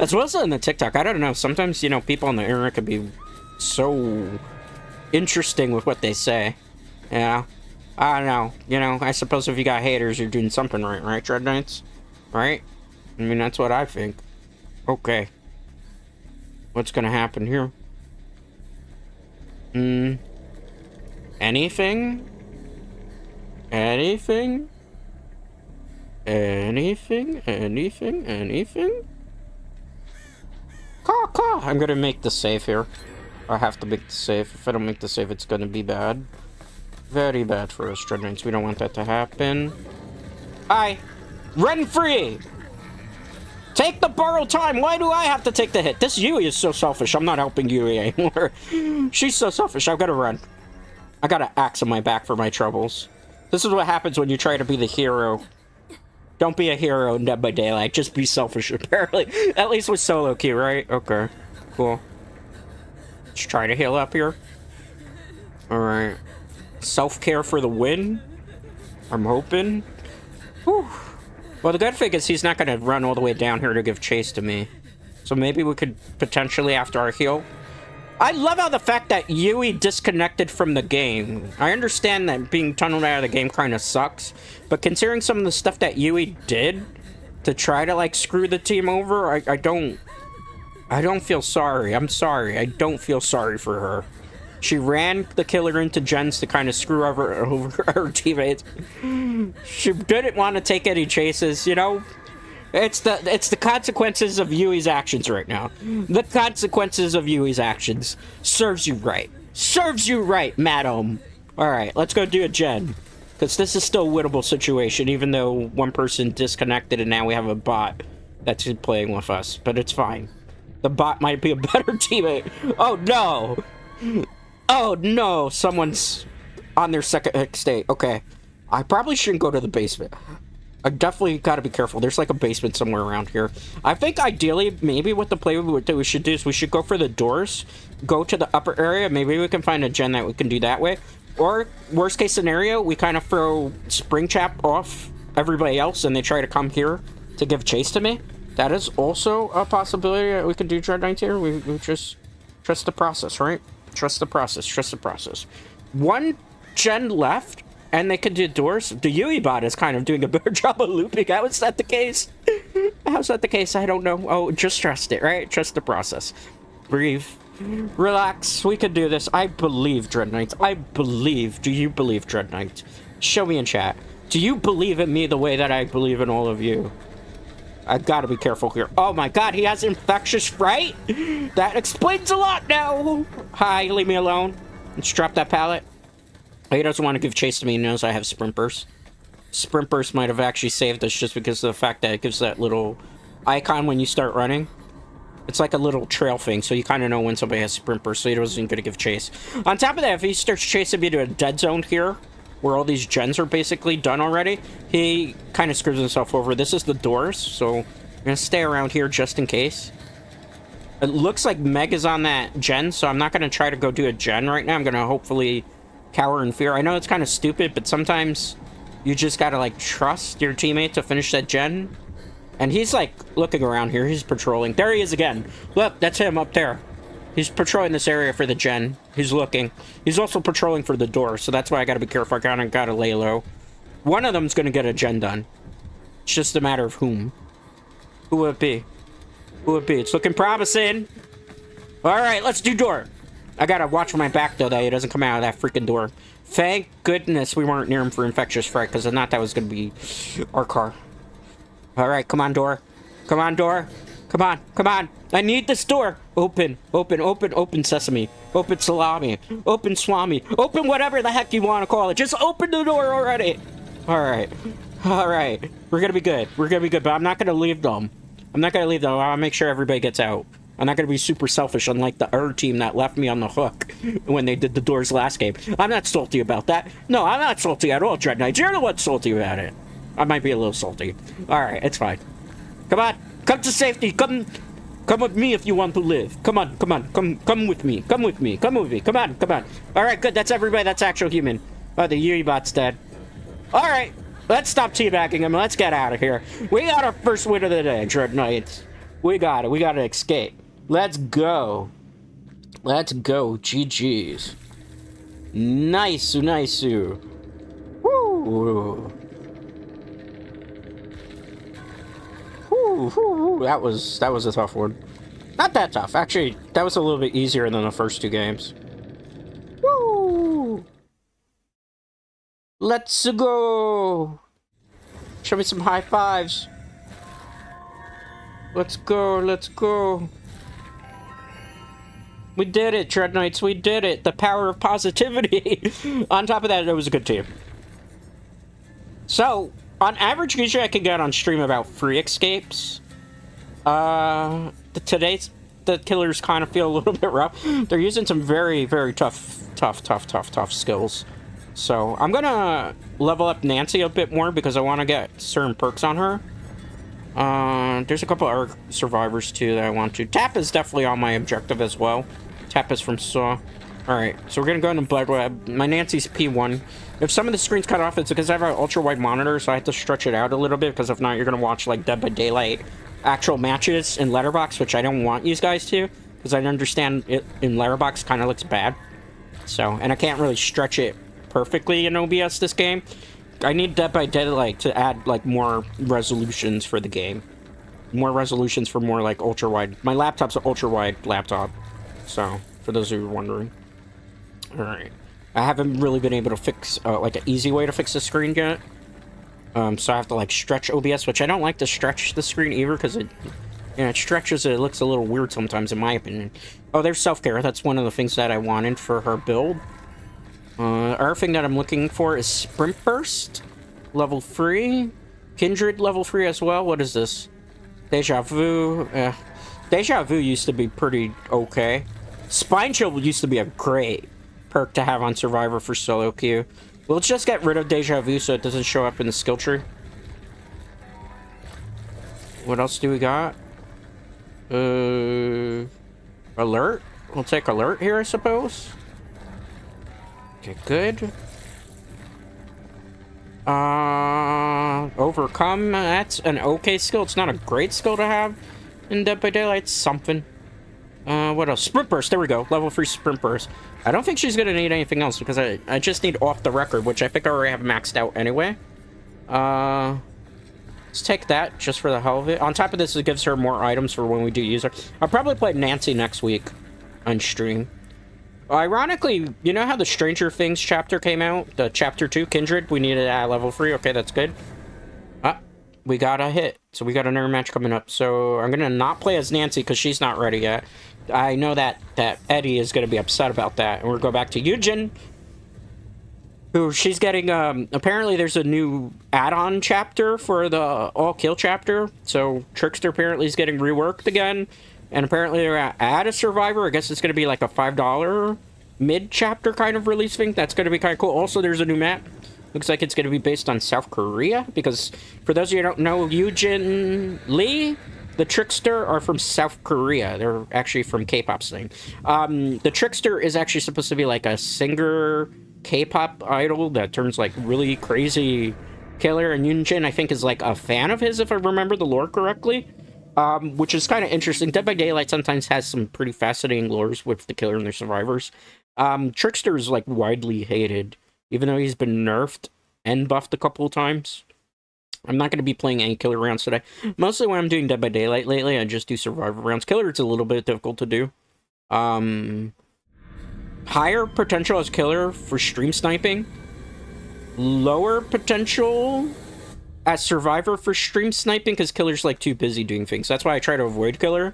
As well as on the TikTok. I don't know. Sometimes, you know, people on the internet can be so interesting with what they say. Yeah. I don't know. You know, I suppose if you got haters, you're doing something right, Dread Knights? Right? I mean, that's what I think. Okay. What's gonna happen here? Anything? Anything? Anything? Anything? Anything? Caw. I'm gonna make the save here. I have to make the save. If I don't make the save, it's gonna be bad. Very bad for us, Dread Knights. We don't want that to happen. Hi! Run free! Take the borrowed time! Why do I have to take the hit? This Yui is so selfish. I'm not helping Yui anymore. She's so selfish. I've gotta run. I got an axe on my back for my troubles. This is what happens when you try to be the hero. Don't be a hero in Dead by Daylight. Just be selfish, apparently. At least with solo queue, right? Okay. Cool. Let's try to heal up here. Alright. Self-care for the win. I'm hoping. Whew. Well, the good thing is he's not going to run all the way down here to give chase to me. So maybe we could potentially, after our heal... I love how the fact that Yui disconnected from the game. I understand that being tunneled out of the game kind of sucks, but considering some of the stuff that Yui did to try to, like, screw the team over, I don't feel sorry. I'm sorry. I don't feel sorry for her. She ran the killer into gens to kind of screw over her teammates. She didn't want to take any chases, you know? It's the consequences of Yui's actions right now. The consequences of Yui's actions. Serves you right. Serves you right, madam. Alright, let's go do a gen. Because this is still a winnable situation, even though one person disconnected and now we have a bot that's playing with us. But it's fine. The bot might be a better teammate. Oh, no. Oh, no. Someone's on their second state. Okay. I probably shouldn't go to the basement. I definitely got to be careful. There's like a basement somewhere around here. I think ideally, maybe what the play that we should do is we should go for the doors, go to the upper area. Maybe we can find a gen that we can do that way. Or, worst case scenario, we kind of throw Spring Trap off everybody else and they try to come here to give chase to me. That is also a possibility that we can do Dread Knights here. We just trust the process, right? Trust the process. Trust the process. One gen left. And they can do doors. The Yui bot is kind of doing a better job of looping. How is that the case? How's that the case? I don't know. Oh, just trust it, right? Trust the process. Breathe. Relax. We can do this. I believe, Dread Knights. I believe. Do you believe, Dread Knights? Show me in chat. Do you believe in me the way that I believe in all of you? I gotta be careful here. Oh my god, he has infectious fright? That explains a lot now. Hi, leave me alone. Let's drop that pallet. He doesn't want to give chase to me. He knows I have Sprint Burst. Sprint Burst might have actually saved us just because of the fact that it gives that little icon when you start running. It's like a little trail thing, so you kind of know when somebody has Sprint Burst, so he wasn't going to give chase. On top of that, if he starts chasing me to a dead zone here, where all these gens are basically done already, he kind of screws himself over. This is the doors, so I'm going to stay around here just in case. It looks like Meg is on that gen, so I'm not going to try to go do a gen right now. I'm going to hopefully cower in fear. I know it's kind of stupid, but sometimes you just gotta like trust your teammate to finish that gen. And he's like looking around here. He's patrolling. There he is again. Look, that's him up there. He's patrolling this area for the gen. He's looking. He's also patrolling for the door, so that's why I gotta be careful. I kinda gotta lay low. One of them's gonna get a gen done. It's just a matter of whom. Who would it be? Who would it be? It's looking promising. Alright, let's do door. I gotta watch my back, though, that he doesn't come out of that freaking door. Thank goodness we weren't near him for infectious fright, because if not, that was gonna be our car. Alright, come on, door. Come on, door. Come on, come on. I need this door. Open, open, open, open sesame. Open salami. Open swami. Open whatever the heck you want to call it. Just open the door already. Alright. Alright. We're gonna be good. We're gonna be good, but I'm not gonna leave them. I'm not gonna leave them. I'll make sure everybody gets out. I'm not gonna be super selfish, unlike the other team that left me on the hook when they did the doors last game. I'm not salty about that. No, I'm not salty at all, Dread Knights. You're the one salty about it. I might be a little salty. Alright, it's fine. Come on. Come to safety. Come with me if you want to live. Come on, come on. Come with me. Come with me. Come with me. Come on, come on. Alright, good. That's everybody that's actual human. Oh, the Yuri-bot's dead. Alright. Let's stop teabagging him. Let's get out of here. We got our first win of the day, Dread Knights. We got it. We got to escape. Let's go. Let's go. GG's. Nice. Nice. Woo. That was a tough one. Not that tough. Actually, that was a little bit easier than the first two games. Woo! Let's go! Show me some high fives. Let's go, let's go. We did it, Dread Knights, we did it. The power of positivity. On top of that, it was a good team. So, on average, usually I can get on stream about 3 escapes. Today's the killers kind of feel a little bit rough. They're using some very, very tough skills. So I'm gonna level up Nancy a bit more because I want to get certain perks on her. There's a couple other survivors too that I want to. Tap is definitely on my objective as well. Tap is from Saw. Alright, so we're gonna go into Blood Web. My Nancy's P1. If some of the screen's cut off, it's because I have an ultra-wide monitor, so I have to stretch it out a little bit, because if not, you're gonna watch, like, Dead by Daylight actual matches in Letterboxd, which I don't want you guys to, because I understand it in Letterboxd kind of looks bad. So, and I can't really stretch it perfectly in OBS this game. I need Dead by Daylight to add, like, more resolutions for the game. More resolutions for more, like, ultra-wide. My laptop's an ultra-wide laptop, so, for those who are wondering. Alright. I haven't really been able to fix, like, an easy way to fix the screen yet. So I have to, like, stretch OBS, which I don't like to stretch the screen either, because it, you know, it stretches it. It looks a little weird sometimes, in my opinion. Oh, there's self-care. That's one of the things that I wanted for her build. Other thing that I'm looking for is Sprint Burst. Level 3. Kindred level 3 as well. What is this? Deja Vu. Deja Vu used to be pretty okay. Spine Chill used to be a great perk to have on Survivor for solo queue. Well, let's just get rid of Deja Vu so it doesn't show up in the skill tree. What else do we got? Alert? We'll take Alert here, I suppose. Okay, good. Overcome. That's an okay skill. It's not a great skill to have in Dead by Daylight. It's something. What else? Sprint Burst. There we go. Level 3 Sprint Burst. I don't think she's gonna need anything else because I just need Off the Record, which I think I already have maxed out anyway. Let's take that just for the hell of it. On top of this, it gives her more items for when we do use her. I'll probably play Nancy next week on stream. Ironically, you know how the Stranger Things chapter came out? The chapter 2, Kindred? We needed at level 3. Okay, that's good. We got a hit. So we got another match coming up. So I'm gonna not play as Nancy because she's not ready yet. I know that Eddie is gonna be upset about that. And we'll go back to Eugen, who she's getting, apparently there's a new add-on chapter for the all-kill chapter. So Trickster apparently is getting reworked again. And apparently they're gonna add a survivor. I guess it's gonna be like a $5 mid-chapter kind of release thing. That's gonna be kind of cool. Also, there's a new map. Looks like it's going to be based on South Korea, because for those of you who don't know, Eugen Lee, the Trickster, are from South Korea. They're actually from K-pop scene. The Trickster is actually supposed to be like a singer K-pop idol that turns like really crazy killer, and Eugen, I think, is like a fan of his, if I remember the lore correctly, which is kind of interesting. Dead by Daylight sometimes has some pretty fascinating lores with the killer and their survivors. Trickster is like widely hated, even though he's been nerfed and buffed a couple of times. I'm not going to be playing any killer rounds today. Mostly when I'm doing Dead by Daylight lately, I just do survivor rounds. Killer, it's a little bit difficult to do. Higher potential as killer for stream sniping. Lower potential as survivor for stream sniping because killer's like too busy doing things. That's why I try to avoid killer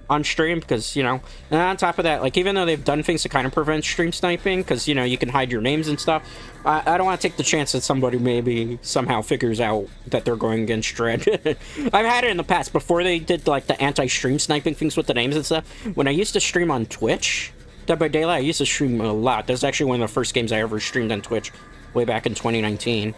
on stream because, you know, and on top of that, like, even though they've done things to kind of prevent stream sniping because, you know, you can hide your names and stuff, I don't want to take the chance that somebody maybe somehow figures out that they're going against Dread. I've had it in the past before they did like the anti-stream sniping things with the names and stuff. When I used to stream on Twitch, Dead by Daylight, I used to stream a lot. That was actually one of the first games I ever streamed on Twitch way back in 2019.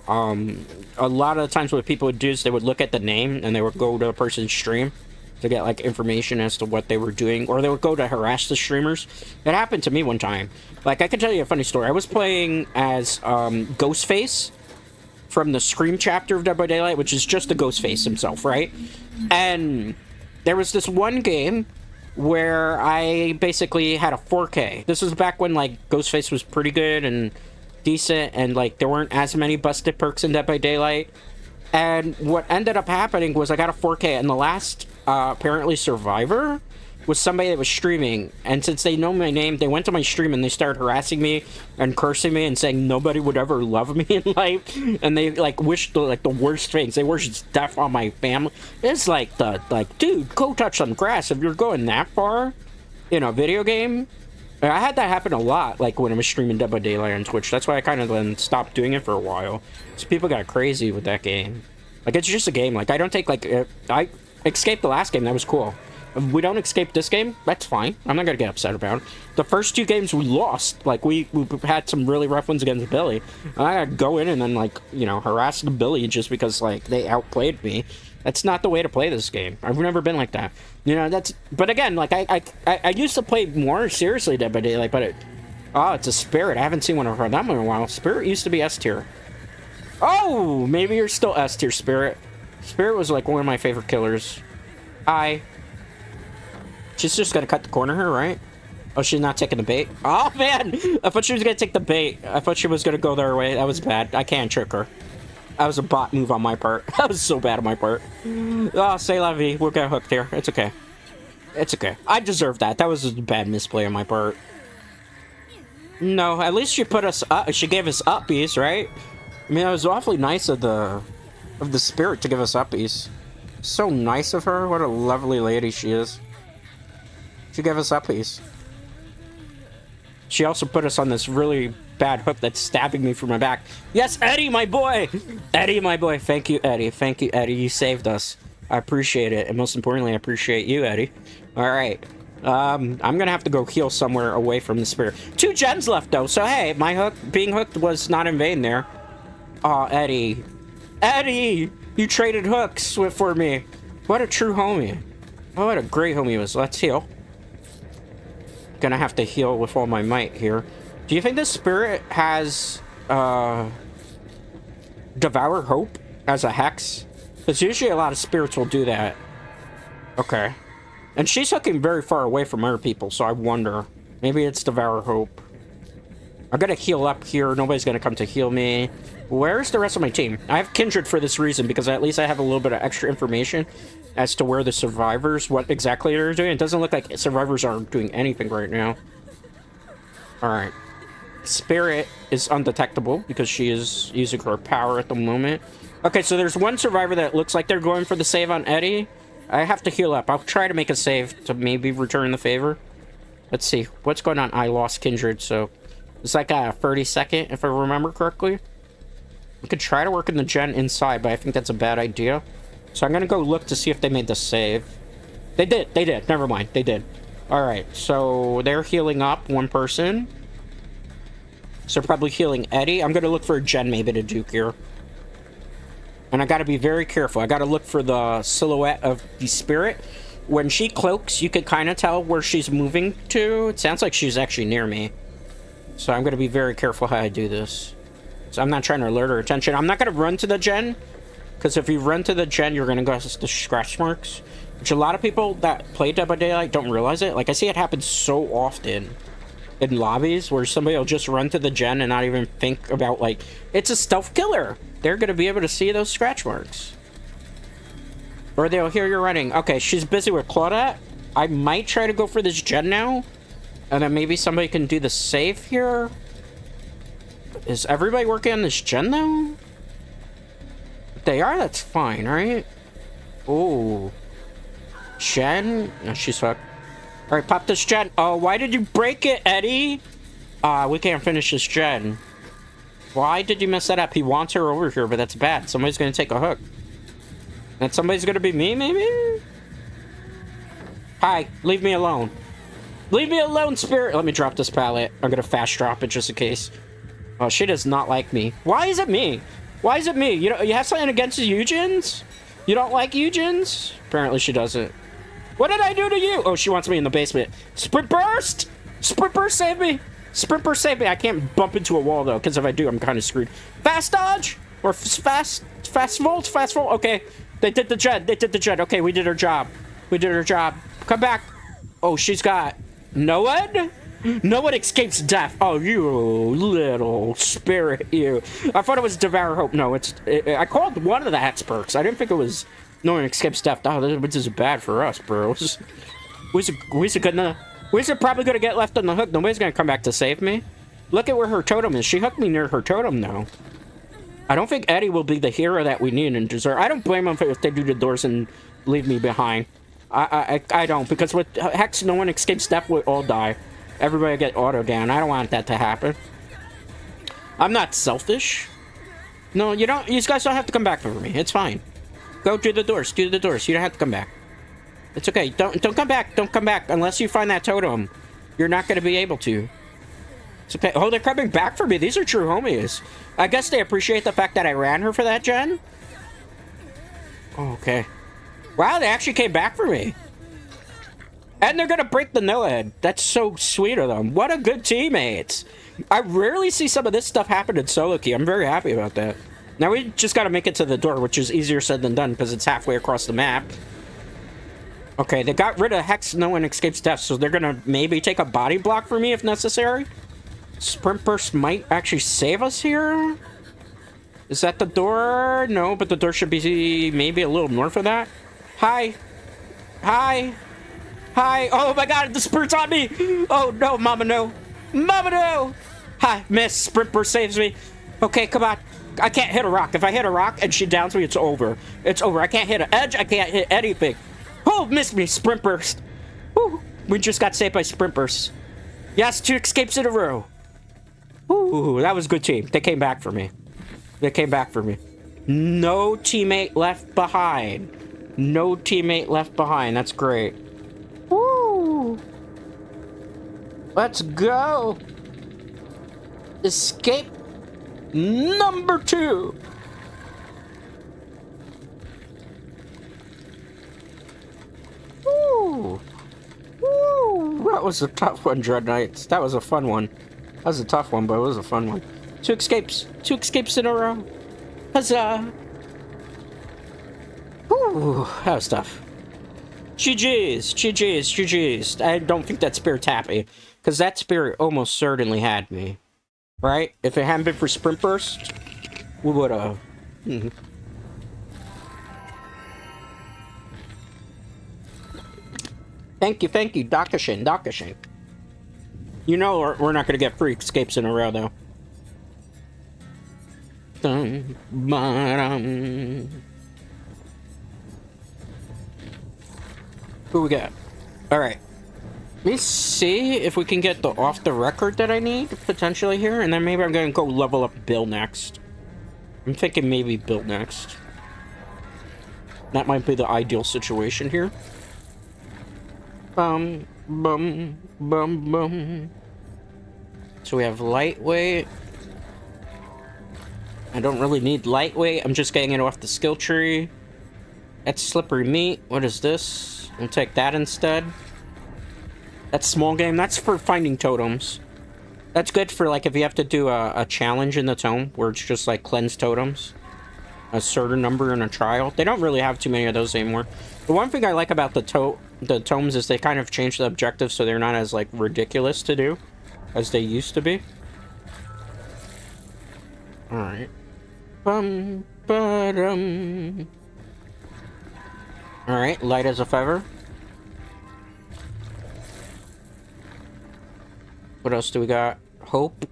A lot of the times what people would do is they would look at the name and they would go to the person's stream to get like information as to what they were doing, or they would go to harass the streamers. It happened to me one time. Like, I can tell you a funny story. I was playing as Ghostface from the Scream chapter of Dead by Daylight, which is just the Ghostface himself, right? And there was this one game where I basically had a 4K. This was back when like Ghostface was pretty good and decent, and like there weren't as many busted perks in Dead by Daylight. And what ended up happening was I got a 4K, and the last apparently survivor was somebody that was streaming, and since they know my name, they went to my stream and they started harassing me and cursing me and saying nobody would ever love me in life, and they like wished the worst things. They wished death on my family. It's like dude, go touch some grass if you're going that far in a video game. I had that happen a lot, like when I was streaming Dead by Daylight on Twitch. That's why I kind of then stopped doing it for a while. So people got crazy with that game. Like, it's just a game. Like, I don't take, like, I escaped the last game. That was cool. If we don't escape this game, that's fine. I'm not gonna get upset about it. The first 2 games we lost. Like, we had some really rough ones against Billy. I gotta go in and then, like, you know, harass the Billy just because, like, they outplayed me. That's not the way to play this game. I've never been like that. You know, but again, like, I used to play more seriously Dead by Daylight, but it's a Spirit. I haven't seen one of them in a while. Spirit used to be S tier. Oh, maybe you're still S tier, Spirit. Spirit was, like, one of my favorite killers. Hi. She's just gonna cut the corner here, right? Oh, she's not taking the bait? Oh, man! I thought she was gonna take the bait. I thought she was gonna go their way. That was bad. I can't trick her. That was a bot move on my part. That was so bad on my part. Oh, c'est la vie. We'll get hooked here. It's okay. It's okay. I deserve that. That was a bad misplay on my part. No, at least she put us up. She gave us uppies, right? I mean, it was awfully nice of the Spirit to give us uppies. So nice of her. What a lovely lady she is. She gave us uppies. She also put us on this really bad hook that's stabbing me through my back. Yes, Eddie, my boy! Eddie, my boy. Thank you, Eddie. Thank you, Eddie. You saved us. I appreciate it. And most importantly, I appreciate you, Eddie. Alright. I'm gonna have to go heal somewhere away from the Spirit. 2 gens left, though. So, hey, my hook, being hooked was not in vain there. Aw, Eddie. Eddie! You traded hooks for me. What a true homie. Oh, what a great homie he was. Let's heal. Gonna have to heal with all my might here. Do you think the Spirit has Devour Hope as a hex? Because usually a lot of spirits will do that. Okay. And she's hooking very far away from other people, so I wonder. Maybe it's Devour Hope. I'm gonna heal up here. Nobody's gonna come to heal me. Where's the rest of my team? I have Kindred for this reason, because at least I have a little bit of extra information as to where the survivors, what exactly they're doing. It doesn't look like survivors are doing anything right now. Alright. Spirit is undetectable because she is using her power at the moment. Okay, so there's one survivor that looks like they're going for the save on Eddie. I have to heal up. I'll try to make a save to maybe return the favor. Let's see. What's going on? I lost Kindred, so it's like a 30-second, if I remember correctly. We could try to work in the gen inside, but I think that's a bad idea. So I'm going to go look to see if they made the save. They did. They did. Never mind. They did. Alright, so they're healing up one person. So probably healing Eddie. I'm going to look for a gen maybe to Duke here. And I got to be very careful. I got to look for the silhouette of the Spirit. When she cloaks, you can kind of tell where she's moving to. It sounds like she's actually near me. So I'm going to be very careful how I do this. So I'm not trying to alert her attention. I'm not going to run to the gen. Because if you run to the gen, you're going to go to the scratch marks. Which a lot of people that play Dead by Daylight don't realize it. Like, I see it happen so often in lobbies where somebody will just run to the gen and not even think about, like, it's a stealth killer. They're going to be able to see those scratch marks. Or they'll hear you running. Okay, she's busy with Claudette. I might try to go for this gen now. And then maybe somebody can do the save here? Is everybody working on this gen, though? If they are, that's fine, right? Oh. Gen? No, she's fucked. Alright, pop this gen. Oh, why did you break it, Eddie? We can't finish this gen. Why did you mess that up? He wants her over here, but that's bad. Somebody's gonna take a hook. And somebody's gonna be me, maybe? Hi, leave me alone. Leave me alone, spirit! Let me drop this pallet. I'm gonna fast drop it just in case. Oh, she does not like me. Why is it me? Why is it me? You know, you have something against the Eugens? You don't like Eugens? Apparently she doesn't. What did I do to you? Oh, she wants me in the basement. Sprint burst! Sprint burst, save me! Sprint burst, save me! I can't bump into a wall, though, because if I do, I'm kind of screwed. Fast dodge! Or fast volt? Fast volt? Okay. They did the jet. They did the jet. Okay, we did our job. We did our job. Come back. Oh, she's got... No one? No one escapes death. Oh, you little spirit, you. I thought it was Devour Hope. No, I called one of the experts. I didn't think it was no one escapes death. Oh, this is bad for us, bro. We're probably gonna get left on the hook. Nobody's gonna come back to save me. Look at where her totem is. She hooked me near her totem, though. I don't think Eddie will be the hero that we need and deserve. I don't blame him if they do the doors and leave me behind. I don't, because with Hex, no one escapes death, we all die. Everybody get auto down. I don't want that to happen. I'm not selfish. No, you don't. You guys don't have to come back for me. It's fine. Go do the doors. Do the doors. You don't have to come back. It's okay. Don't come back. Don't come back unless you find that totem. You're not going to be able to. It's okay. Oh, they're coming back for me. These are true homies. I guess they appreciate the fact that I ran her for that gen. Oh, okay. Wow, they actually came back for me. And they're gonna break the no-head. That's so sweet of them. What a good teammates. I rarely see some of this stuff happen in solo queue. I'm very happy about that. Now we just gotta make it to the door, which is easier said than done because it's halfway across the map. Okay, they got rid of Hex, no one escapes death, so they're gonna maybe take a body block for me if necessary. Sprint burst might actually save us here. Is that the door? No, but the door should be maybe a little north of that. Hi. Hi. Hi. Oh my god, the spirit's on me. Oh no, mama no. Mama no. Hi, miss. Sprint burst saves me. Okay, come on. I can't hit a rock. If I hit a rock and she downs me, it's over. It's over. I can't hit an edge. I can't hit anything. Oh, missed me. Sprint burst. Woo. We just got saved by sprint burst. Yes, 2 escapes in a row. Ooh, that was a good team. They came back for me. They came back for me. No teammate left behind. No teammate left behind. That's great. Woo! Let's go. Escape number 2. Woo! Woo! That was a tough one, Dread Knights. That was a fun one. That was a tough one, but it was a fun one. 2 escapes. 2 escapes in a row. Huzzah! Ooh, that was tough. GG's, GG's, GG's. I don't think that spirit's happy, because that spirit almost certainly had me. Right? If it hadn't been for Sprint Burst, we would have. Thank you, Dakashin, Dakashin. You know we're not going to get 3 escapes in a row, though. Dun, ba-dum. Who we got? Alright. Let me see if we can get the off the record that I need, potentially here, and then maybe I'm going to go level up Bill next. I'm thinking maybe Bill next. That might be the ideal situation here. Bum, bum, bum, bum. So we have lightweight. I don't really need lightweight. I'm just getting it off the skill tree. That's slippery meat. What is this? We'll take that instead. That's small game. That's for finding totems. That's good for, like, if you have to do a challenge in the tome where it's just, like, cleanse totems. A certain number in a trial. They don't really have too many of those anymore. The one thing I like about the tomes is they kind of changed the objectives so they're not as, like, ridiculous to do as they used to be. Alright. Bum, ba-dum. Alright, light as a feather. What else do we got? Hope.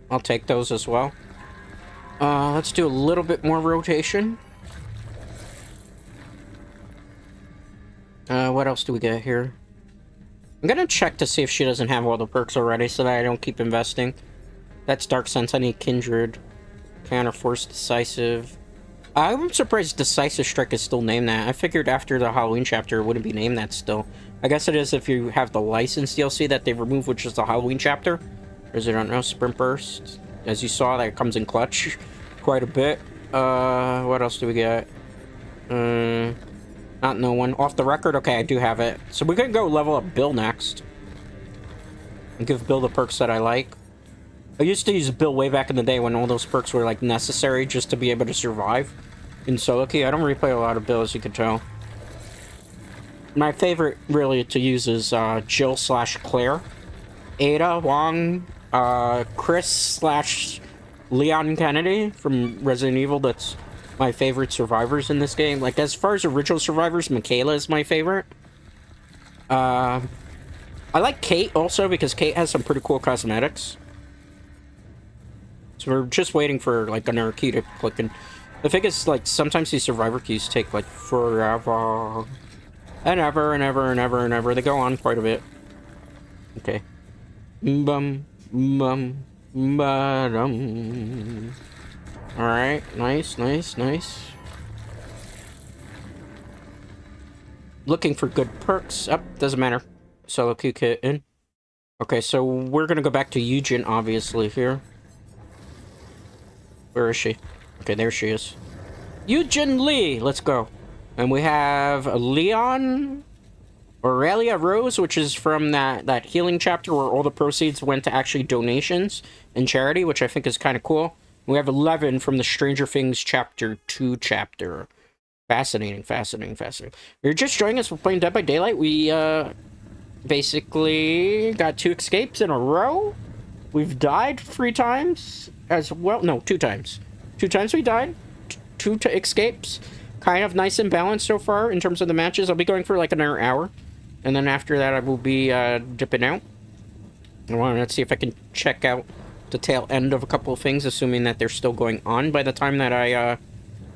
I'll take those as well. Let's do a little bit more rotation. What else do we get here? I'm gonna check to see if she doesn't have all the perks already so that I don't keep investing. That's Dark Sense. I need Kindred. Counter Force, Decisive. I'm surprised Decisive Strike is still named that. I figured after the Halloween chapter it wouldn't be named that still. I guess it is if you have the licensed DLC that they removed, which is the Halloween chapter. Or is it, I don't know, Sprint Burst? As you saw, that comes in clutch quite a bit. What else do we get? Not no one. Off the record? Okay, I do have it. So we can go level up Bill next. And give Bill the perks that I like. I used to use Bill way back in the day when all those perks were, like, necessary just to be able to survive in solo queue. I don't really play a lot of Bill, as you can tell. My favorite, really, to use is Jill / Claire. Ada, Wong, Chris / Leon Kennedy from Resident Evil. That's my favorite survivors in this game. Like, as far as original survivors, Michaela is my favorite. I like Kate also because Kate has some pretty cool cosmetics. So we're just waiting for, like, another key to click in. The thing is, like, sometimes these survivor keys take, like, forever. And ever, and ever, and ever, and ever. They go on quite a bit. Okay. Bum, bum, ba-dum. Alright, nice, nice, nice. Looking for good perks. Up, doesn't matter. Solo queue kit in. Okay, so we're gonna go back to Eugen, obviously, here. Where is she? Okay, there she is. Eugen Lee! Let's go. And we have Leon Aurelia Rose, which is from that healing chapter where all the proceeds went to actually donations and charity, which I think is kind of cool. We have 11 from the Stranger Things Chapter 2 chapter. Fascinating, fascinating, fascinating. If you're just joining us, we're playing Dead by Daylight. We, basically got 2 escapes in a row. We've died 3 times as well. No, 2 times. 2 times we died. 2 escapes. Kind of nice and balanced so far in terms of the matches. I'll be going for like another hour. And then after that, I will be dipping out. Well, let's see if I can check out the tail end of a couple of things, assuming that they're still going on by the time that I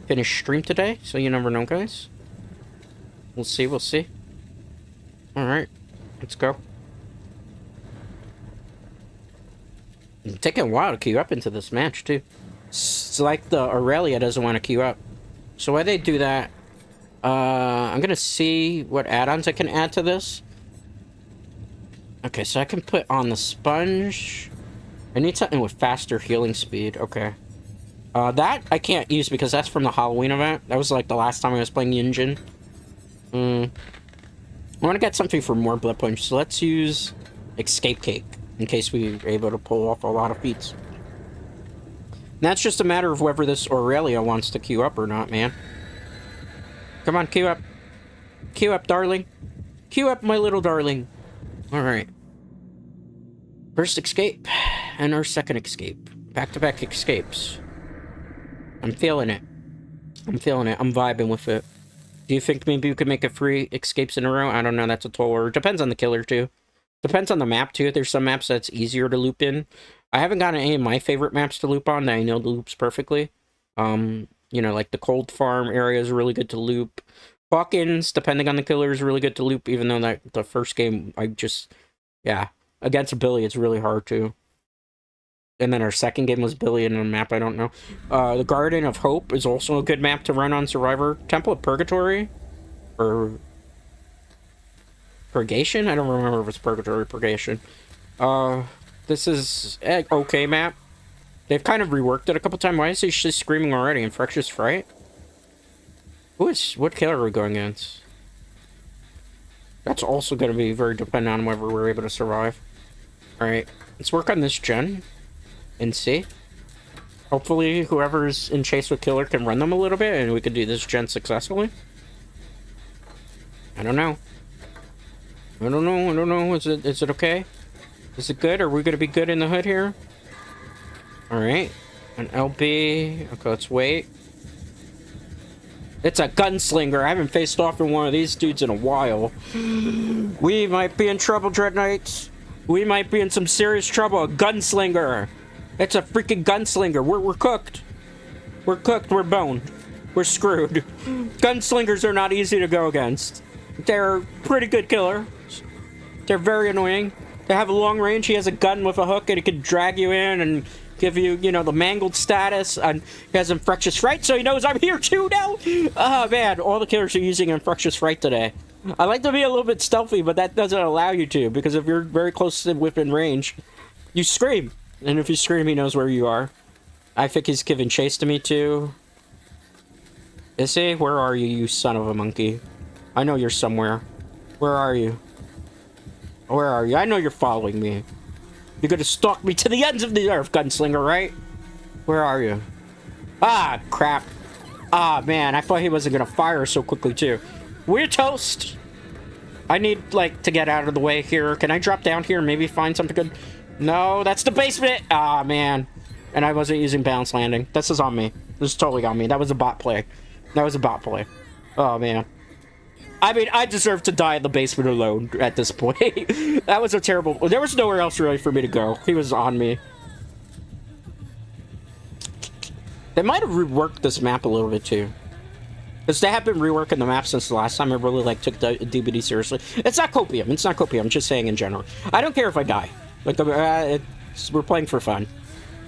finish stream today. So you never know, guys. We'll see, we'll see. Alright, let's go. It's taking a while to queue up into this match, too. It's like the Aurelia doesn't want to queue up. So why they do that, I'm gonna see what add-ons I can add to this. Okay, so I can put on the sponge. I need something with faster healing speed. Okay. That I can't use because that's from the Halloween event. That was like the last time I was playing Yunjin. I want to get something for more blood points, so let's use Escape Cake in case we are able to pull off a lot of feats. And that's just a matter of whether this Aurelia wants to queue up or not, man. Come on, queue up. Queue up, darling. Queue up, my little darling. Alright. First escape, and our second escape. Back-to-back escapes. I'm feeling it. I'm feeling it. I'm vibing with it. Do you think maybe we could make it 3 escapes in a row? I don't know, that's a tall order. Depends on the killer, too. Depends on the map, too. There's some maps that's easier to loop in. I haven't gotten any of my favorite maps to loop on that I know loops perfectly. You know, like the Cold Farm area is really good to loop. Hawkins, depending on the killer, is really good to loop, even though that the first game, I just... Yeah. Against Billy, it's really hard, too. And then our second game was Billy in a map I don't know. The Garden of Hope is also a good map to run on Survivor. Temple of Purgatory? Or... Purgation? I don't remember if it's Purgatory or Purgation. This is an okay map. They've kind of reworked it a couple times. Why is he just screaming already? Infectious Fright? What killer are we going against? That's also going to be very dependent on whether we're able to survive. Alright, let's work on this gen. And see. Hopefully whoever's in chase with killer can run them a little bit and we can do this gen successfully. I don't know. I don't know. Is it okay? Is it good? Are we gonna be good in the hood here? Alright. An LB. Okay, let's wait. It's a gunslinger. I haven't faced off in one of these dudes in a while. We might be in trouble, Dread Knights. We might be in some serious trouble. A gunslinger. It's a freaking gunslinger. We're cooked. We're cooked. We're boned. We're screwed. Gunslingers are not easy to go against. They're pretty good killers. They're very annoying. They have a long range. He has a gun with a hook, and it can drag you in and give you, you know, the mangled status. And he has infectious fright, so he knows I'm here too now. Oh, man. All the killers are using infectious fright today. I like to be a little bit stealthy, but that doesn't allow you to, because if you're very close to within range, you scream. And if you scream, he knows where you are. I think he's giving chase to me, too. Is he? Where are you, you son of a monkey? I know you're somewhere. Where are you? Where are you? I know you're following me. You're gonna stalk me to the ends of the earth, gunslinger, right? Where are you? Ah, crap. Ah, man, I thought he wasn't gonna fire so quickly, too. We're toast. I need, like, to get out of the way here. Can I drop down here and maybe find something good? No, that's the basement. Ah, man. And I wasn't using balance landing. This is on me. This is totally on me. That was a bot play. That was a bot play. Oh, man. I mean, I deserve to die in the basement alone at this point. That was a terrible... There was nowhere else really for me to go. He was on me. They might have reworked this map a little bit, too. Because they have been reworking the map since the last time I really, like, took the DBD seriously. It's not copium. It's not copium. I'm just saying in general. I don't care if I die. Like, we're playing for fun.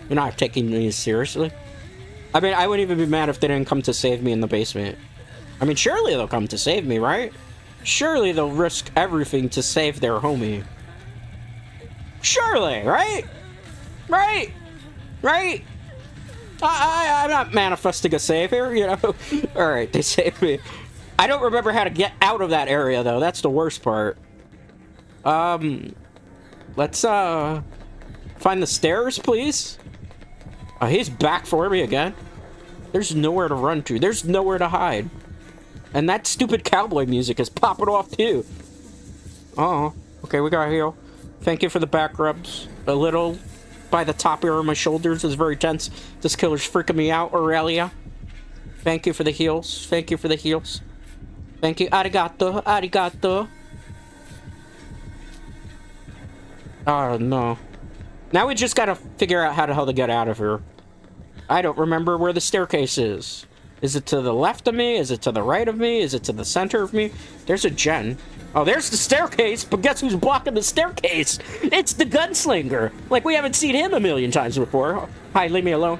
You're not taking me seriously. I mean, I wouldn't even be mad if they didn't come to save me in the basement. I mean, surely they'll come to save me, right? Surely they'll risk everything to save their homie. Surely, right? Right? Right? I'm not manifesting a save here, you know? Alright, they saved me. I don't remember how to get out of that area, though. That's the worst part. Let's, find the stairs, please. Oh, he's back for me again. There's nowhere to run to. There's nowhere to hide. And that stupid cowboy music is popping off, too. Uh-oh. Okay, we got heal. Thank you for the back rubs. A little... by the top area of my shoulders is very tense. This killer's freaking me out, Aurelia. Thank you for the heals. Thank you for the heals. Thank you. Arigato. Arigato. Oh, no. Now we just gotta figure out how the hell to get out of here. I don't remember where the staircase is. Is it to the left of me? Is it to the right of me? Is it to the center of me? There's a gen. Oh, there's the staircase, but guess who's blocking the staircase? It's the gunslinger. Like, we haven't seen him a million times before. Hi, leave me alone.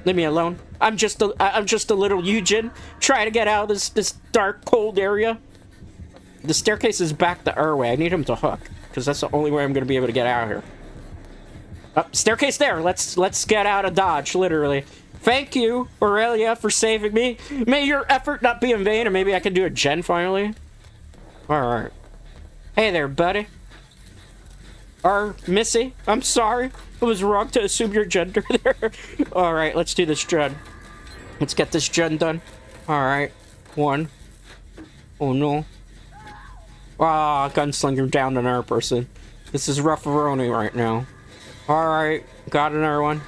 Leave me alone. I'm just a little Eugen trying to get out of this dark, cold area. The staircase is back the our way. I need him to hook, because that's the only way I'm going to be able to get out of here. Staircase there. Let's get out of Dodge, literally. Thank you, Aurelia, for saving me. May your effort not be in vain, or maybe I can do a gen finally. Alright. Hey there, buddy. Or Missy, I'm sorry. It was wrong to assume your gender there. Alright, let's do this gen. Let's get this gen done. Alright. One. Oh no. Ah, gunslinger down another person. This is rough-a-roni right now. Alright, got another one.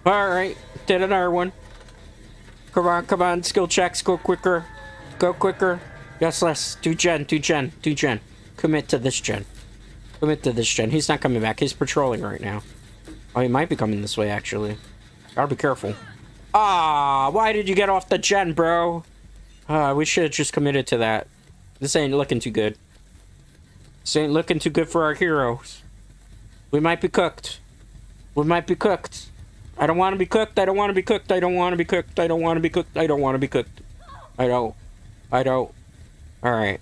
Alright, did another one. Come on, skill checks, go quicker. Go quicker. Yes, less. Do gen. Commit to this gen. Commit to this gen. He's not coming back. He's patrolling right now. Oh, he might be coming this way, actually. Gotta be careful. Ah, why did you get off the gen, bro? We should have just committed to that. This ain't looking too good. This ain't looking too good for our heroes. We might be cooked. We might be cooked. I don't want to be cooked. I don't want to be cooked. I don't want to be cooked. I don't want to be cooked. I don't want to be cooked. I don't. Alright.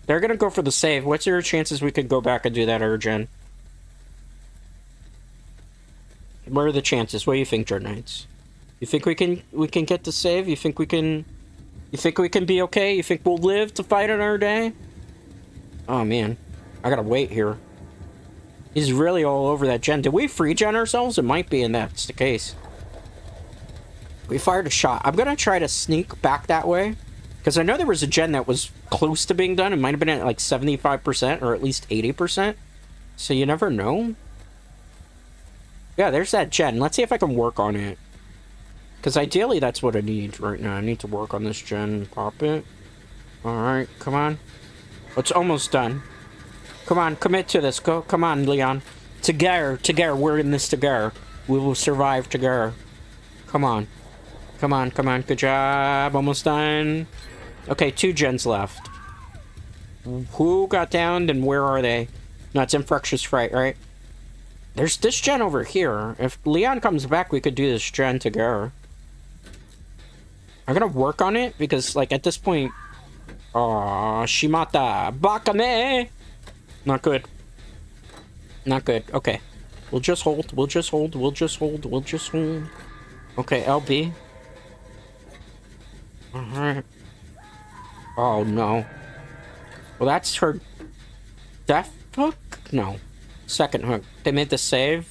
They're gonna go for the save. What's your chances we could go back and do that urgen? What are the chances? What do you think, Dread Knights? You think we can get the save? You think we can be okay? You think we'll live to fight another day? Oh man. I gotta wait here. He's really all over that gen. Did we free gen ourselves? It might be, and that's the case. We fired a shot. I'm gonna try to sneak back that way. Because I know there was a gen that was close to being done. It might have been at like 75% or at least 80%. So you never know. Yeah, there's that gen. Let's see if I can work on it. Because ideally that's what I need right now. I need to work on this gen. Pop it. Alright, come on. It's almost done. Come on, commit to this. Go, come on, Leon. Together, we're in this together. We will survive together. Come on. Come on, come on. Good job. Almost done. Okay, 2 gens left. Who got downed and where are they? No, it's Infectious Fright, right? There's this gen over here. If Leon comes back, we could do this gen together. I'm gonna work on it because, like, at this point... Aw, Shimata. Bakame! Not good. Not good. Okay. We'll just hold. We'll just hold. We'll just hold. We'll just hold. Okay, LB. Alright. Oh, no. Well, that's her... death hook? No. Second hook. They made the save.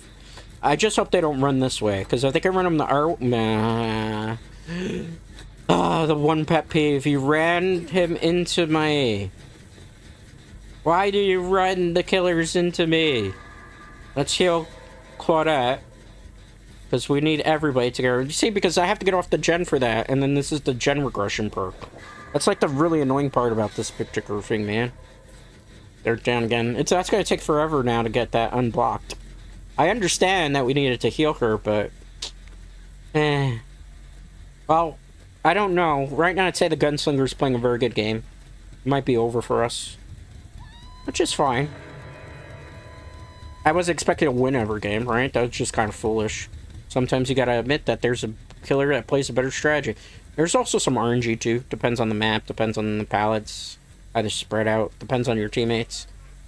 I just hope they don't run this way, because if they can run them the R... Nah. Ah, the one pet peeve. You ran him into my... Why do you run the killers into me? Let's heal Claudette. Because we need everybody to go. You see, because I have to get off the gen for that, and then this is the gen regression perk. That's like the really annoying part about this particular thing, man. They're down again. That's gonna take forever now to get that unblocked. I understand that we needed to heal her, but... Well, I don't know. Right now I'd say the Gunslinger's playing a very good game. It might be over for us. Which is fine. I wasn't expecting to win every game, right? That was just kind of foolish. Sometimes you gotta admit that there's a killer that plays a better strategy. There's also some RNG too. Depends on the map, depends on the pallets. Either spread out, depends on your teammates.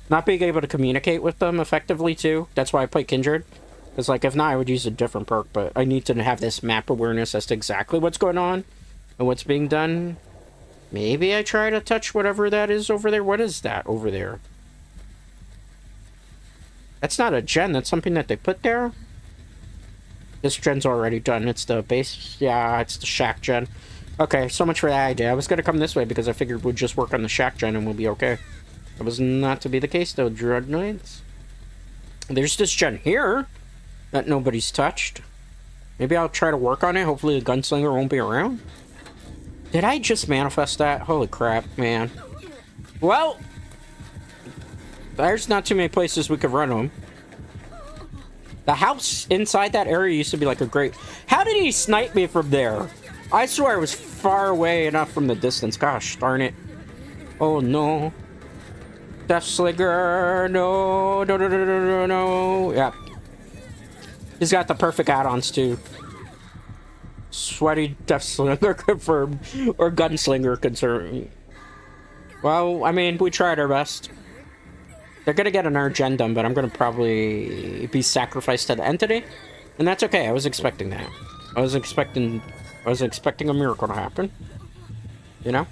Not being able to communicate with them effectively too. That's why I play Kindred. Because, like, if not, I would use a different perk, but I need to have this map awareness as to exactly what's going on and what's being done. Maybe I try to touch whatever that is over there. What is that over there? That's not a gen. That's something that they put there. This gen's already done. It's the base. Yeah, it's the shack gen. Okay, so much for that idea. I was going to come this way because I figured we'd just work on the shack gen and we'll be okay. That was not to be the case, though, Dread Knights. There's this gen here that nobody's touched. Maybe I'll try to work on it. Hopefully the Gunslinger won't be around. Did I just manifest that? Holy crap, man. Well, there's not too many places we could run them. The house inside that area used to be like a great... How did he snipe me from there? I swear it was far away enough from the distance. Gosh, darn it. Oh, no. Deathslinger, no. No, no, no, no, no, no. Yep. He's got the perfect add-ons, too. Sweaty Deathslinger confirmed. Or Gunslinger concerned. Well, I mean, we tried our best. They're gonna get an agendum, but I'm gonna probably be sacrificed to the entity. And that's okay, I was expecting that. I was expecting a miracle to happen. You know?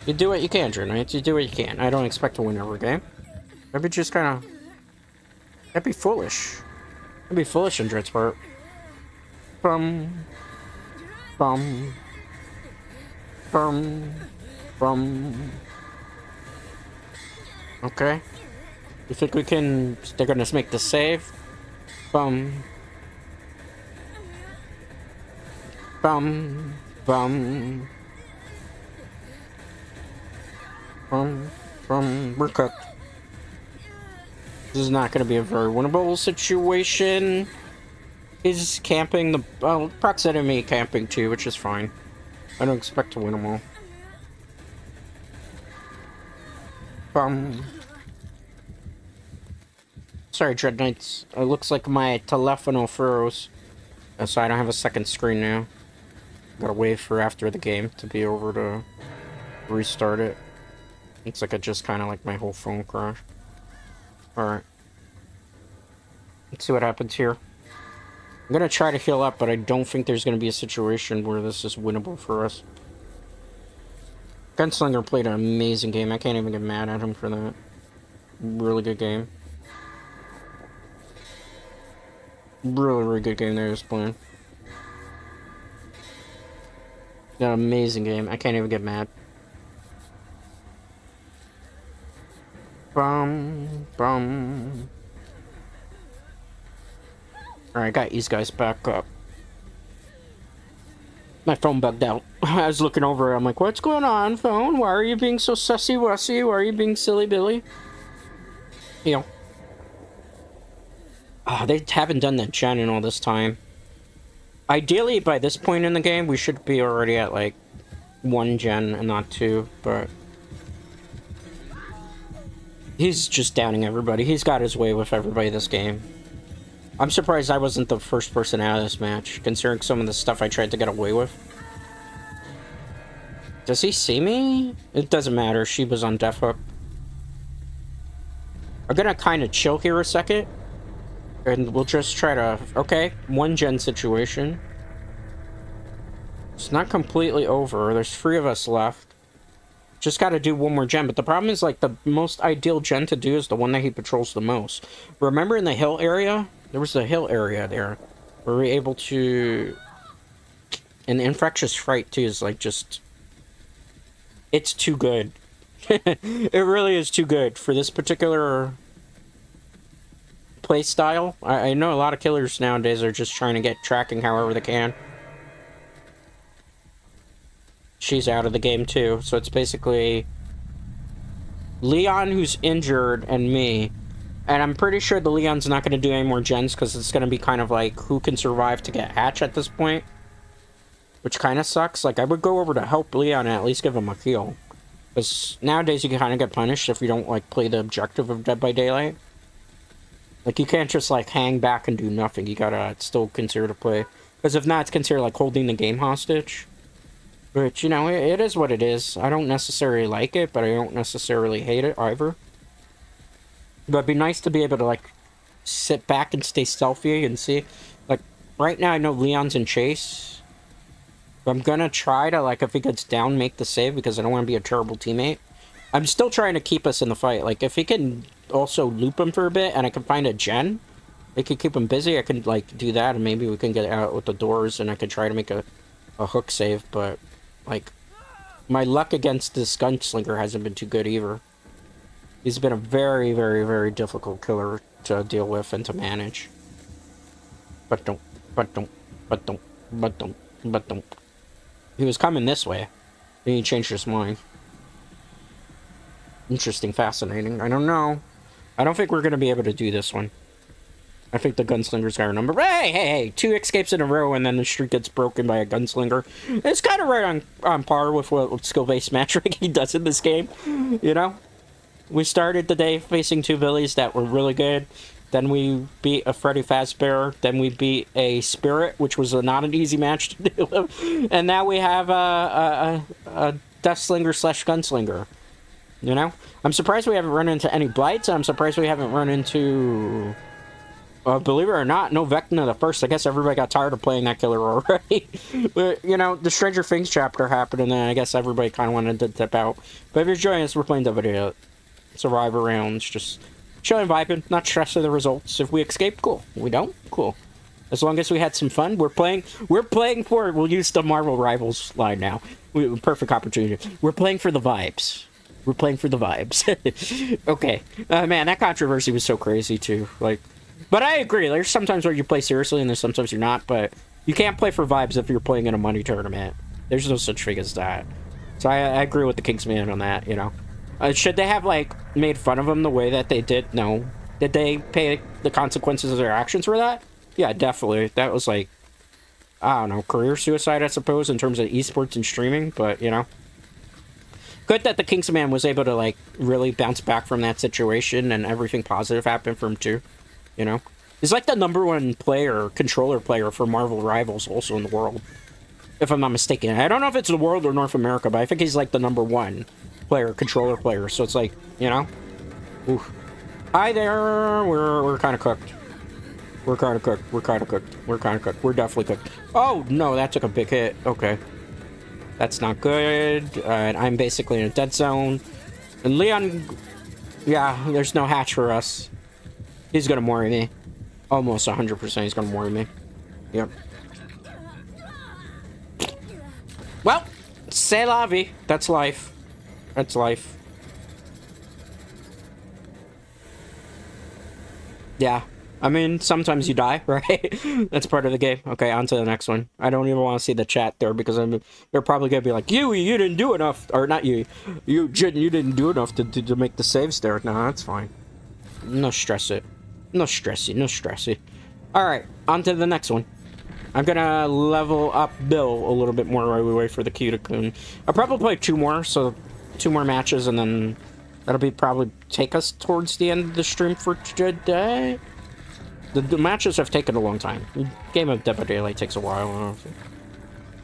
You do what you can, Dread Knights. You do what you can. I don't expect to win every game. That'd be just kind of... That'd be foolish. That'd be foolish in Dread's part. Bum. Bum. Bum. Bum. Okay. You think we can... They're gonna make the save? Bum. Bum. Bum. We're cooked. This is not going to be a very winnable situation. Is camping the... Well, proximity camping too, which is fine. I don't expect to win them all. Sorry, Dread Knights. It looks like my telefono froze. So I don't have a second screen now. Gotta wait for after the game to be over to restart it. Looks like it just kind of like my whole phone crashed. Alright. Let's see what happens here. I'm gonna try to heal up, but I don't think there's gonna be a situation where this is winnable for us. Gunslinger played an amazing game. I can't even get mad at him for that. Really good game. Really, really good game that he was playing. An amazing game. I can't even get mad. Bum, bum. Alright, got these guys back up. My phone bugged out. I was looking over it. I'm like, what's going on, phone? Why are you being so sussy-wussy? Why are you being silly-billy? Heal. Ah, they haven't done that gen in all this time. Ideally, by this point in the game, we should be already at, like, 1 gen and not 2, but... He's just downing everybody. He's got his way with everybody this game. I'm surprised I wasn't the first person out of this match, considering some of the stuff I tried to get away with. Does he see me? It doesn't matter. She was on Death Hook. I'm gonna kind of chill here a second. And we'll just try to... Okay, 1 gen situation. It's not completely over. There's 3 of us left. Just gotta do 1 more gen. But the problem is, like, the most ideal gen to do is the one that he patrols the most. Remember in the hill area? There was a hill area there. Where we were able to... And the Infectious Fright, too, is, like, just... It's too good. It really is too good for this particular... play style. I know a lot of killers nowadays are just trying to get tracking however they can. She's out of the game too, so it's basically Leon who's injured and me. And I'm pretty sure the Leon's not going to do any more gens because it's going to be kind of like who can survive to get Hatch at this point. Which kind of sucks. Like, I would go over to help Leon and at least give him a heal. Because nowadays you can kind of get punished if you don't, like, play the objective of Dead by Daylight. Like, you can't just, like, hang back and do nothing. You gotta still consider to play. Because if not, it's considered, like, holding the game hostage. But, you know, it is what it is. I don't necessarily like it, but I don't necessarily hate it either. But it'd be nice to be able to, like, sit back and stay stealthy and see. Like, right now I know Leon's in chase. But I'm gonna try to, like, if he gets down, make the save, because I don't want to be a terrible teammate. I'm still trying to keep us in the fight. Like, if he can also loop him for a bit, and I can find a gen, it could keep him busy, I can, like, do that, and maybe we can get out with the doors, and I could try to make a hook save, but, like, my luck against this gunslinger hasn't been too good either. He's been a very, very, very difficult killer to deal with and to manage. But don't. He was coming this way. Then he changed his mind. Interesting, fascinating. I don't know. I don't think we're going to be able to do this one. I think the gunslinger's got our number. Hey! 2 escapes in a row and then the streak gets broken by a gunslinger. It's kind of right on par with what skill-based matchmaking does in this game. You know? We started the day facing 2 Billies that were really good. Then we beat a Freddy Fazbear. Then we beat a Spirit, which was not an easy match to deal with. And now we have a Deathslinger / Gunslinger. You know? I'm surprised we haven't run into any Blights. I'm surprised we haven't run into... believe it or not, no Vecna the First. I guess everybody got tired of playing that killer already. But, you know, the Stranger Things chapter happened, and then I guess everybody kind of wanted to dip out. But if you're joining us, we're playing the Survivor rounds, just... chilling, vibing, not stressing the results. If we escape, cool. We don't, cool. As long as we had some fun, we're playing for, we'll use the Marvel Rivals line now. Perfect opportunity. We're playing for the vibes. We're playing for the vibes. Okay. Man, that controversy was so crazy, too. Like, but I agree. There's sometimes where you play seriously, and there's sometimes you're not, but you can't play for vibes if you're playing in a money tournament. There's no such thing as that. So I agree with the Kingsman on that, you know. Should they have, like, made fun of him the way that they did? No. Did they pay the consequences of their actions for that? Yeah, definitely. That was, like, I don't know, career suicide, I suppose, in terms of esports and streaming, but, you know. Good that the Kingsman was able to, like, really bounce back from that situation and everything positive happened for him, too. You know? He's, like, the #1 player, controller player for Marvel Rivals also in the world. If I'm not mistaken. I don't know if it's the world or North America, but I think he's, like, the #1 player, controller player, so it's like, you know, oof. Hi there, we're kind of cooked. We're kind of cooked. We're definitely cooked. Oh, no, that took a big hit. Okay. That's not good. And I'm basically in a dead zone. And Leon, yeah, there's no hatch for us. He's gonna mori me. Almost 100% he's gonna mori me. Yep. Well, c'est la vie. That's life. That's life. Yeah. I mean, sometimes you die, right? That's part of the game. Okay, on to the next one. I don't even want to see the chat there because they're probably going to be like, you didn't do enough. Or not you. You didn't do enough to make the saves there. No, that's fine. No stress it. No stressy, no stressy. Alright, on to the next one. I'm gonna level up Bill a little bit more while we wait for the queue to come. I'll probably play 2 more, so 2 more matches, and then that'll be probably take us towards the end of the stream for today. The matches have taken a long time. The game of Dead by Daylight takes a while,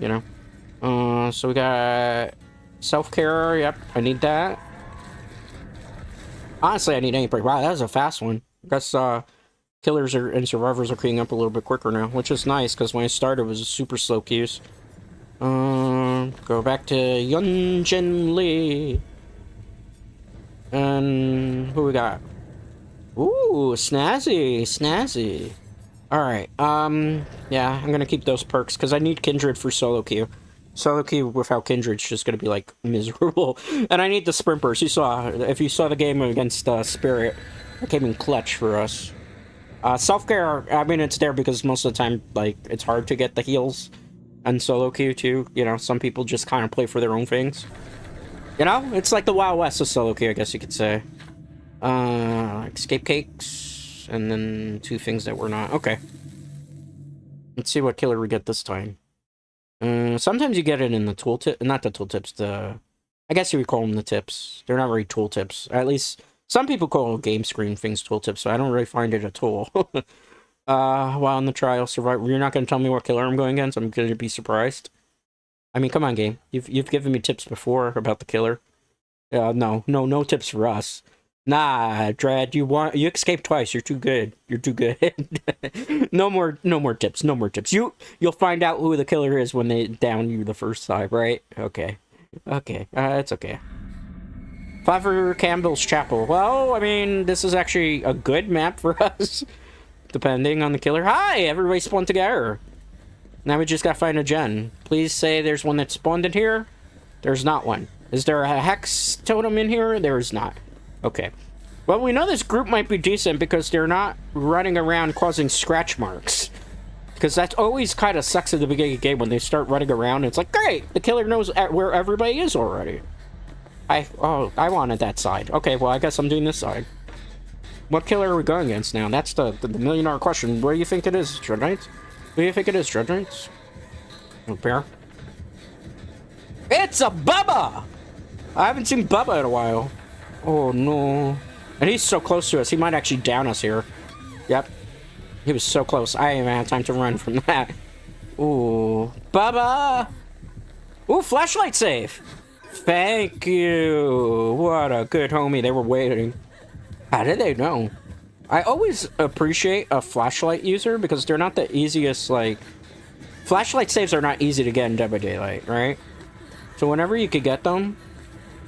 you know. So we got self-care. Yep, I need that. Honestly, I need any break. Wow, that was a fast one. I guess killers and survivors are queuing up a little bit quicker now, which is nice because when I started, it was a super slow queues. Go back to Yunjin Lee. And who we got? Ooh, snazzy, snazzy. Alright, yeah, I'm gonna keep those perks, because I need Kindred for solo queue. Solo queue without Kindred's just gonna be, like, miserable. And I need the sprint burst. You saw, if you saw the game against Spirit, it came in clutch for us. Self-care, I mean, it's there because most of the time, like, it's hard to get the heals. And solo queue, too. You know, some people just kind of play for their own things. You know? It's like the Wild West of solo queue, I guess you could say. Escape cakes, and then 2 things that were not. Okay. Let's see what killer we get this time. Sometimes you get it in the tooltip, not the tooltips, I guess you would call them the tips. They're not really tooltips. At least, some people call game screen things tooltips, so I don't really find it a tool. While in the trial, survive. You're not going to tell me what killer I'm going against? I'm going to be surprised. I mean, come on, game. You've given me tips before about the killer. No tips for us. Nah, Dread, you escaped twice. You're too good. You're too good. No more tips. No more tips. You'll find out who the killer is when they down you the first time, right? Okay. It's okay. Father Campbell's Chapel. Well, I mean, this is actually a good map for us, depending on the killer. Hi, everybody spawned together. Now we just gotta find a gen. Please say there's one that spawned in here. There's not one. Is there a hex totem in here? There is not. Okay. Well, we know this group might be decent because they're not running around causing scratch marks. Because that always kind of sucks at the beginning of the game when they start running around. It's like, great, the killer knows where everybody is already. I wanted that side. Okay, well, I guess I'm doing this side. What killer are we going against now? That's the million-dollar question. Where do you think it is, Dread Knights? Who do you think it is, Dread Knights? Bear? It's a Bubba! I haven't seen Bubba in a while. Oh, no. And he's so close to us. He might actually down us here. Yep. He was so close. I didn't even have time to run from that. Ooh. Bubba! Ooh, flashlight save! Thank you! What a good homie. They were waiting. How did they know? I always appreciate a flashlight user because they're not the easiest, like... Flashlight saves are not easy to get in Dead by Daylight, right? So whenever you could get them...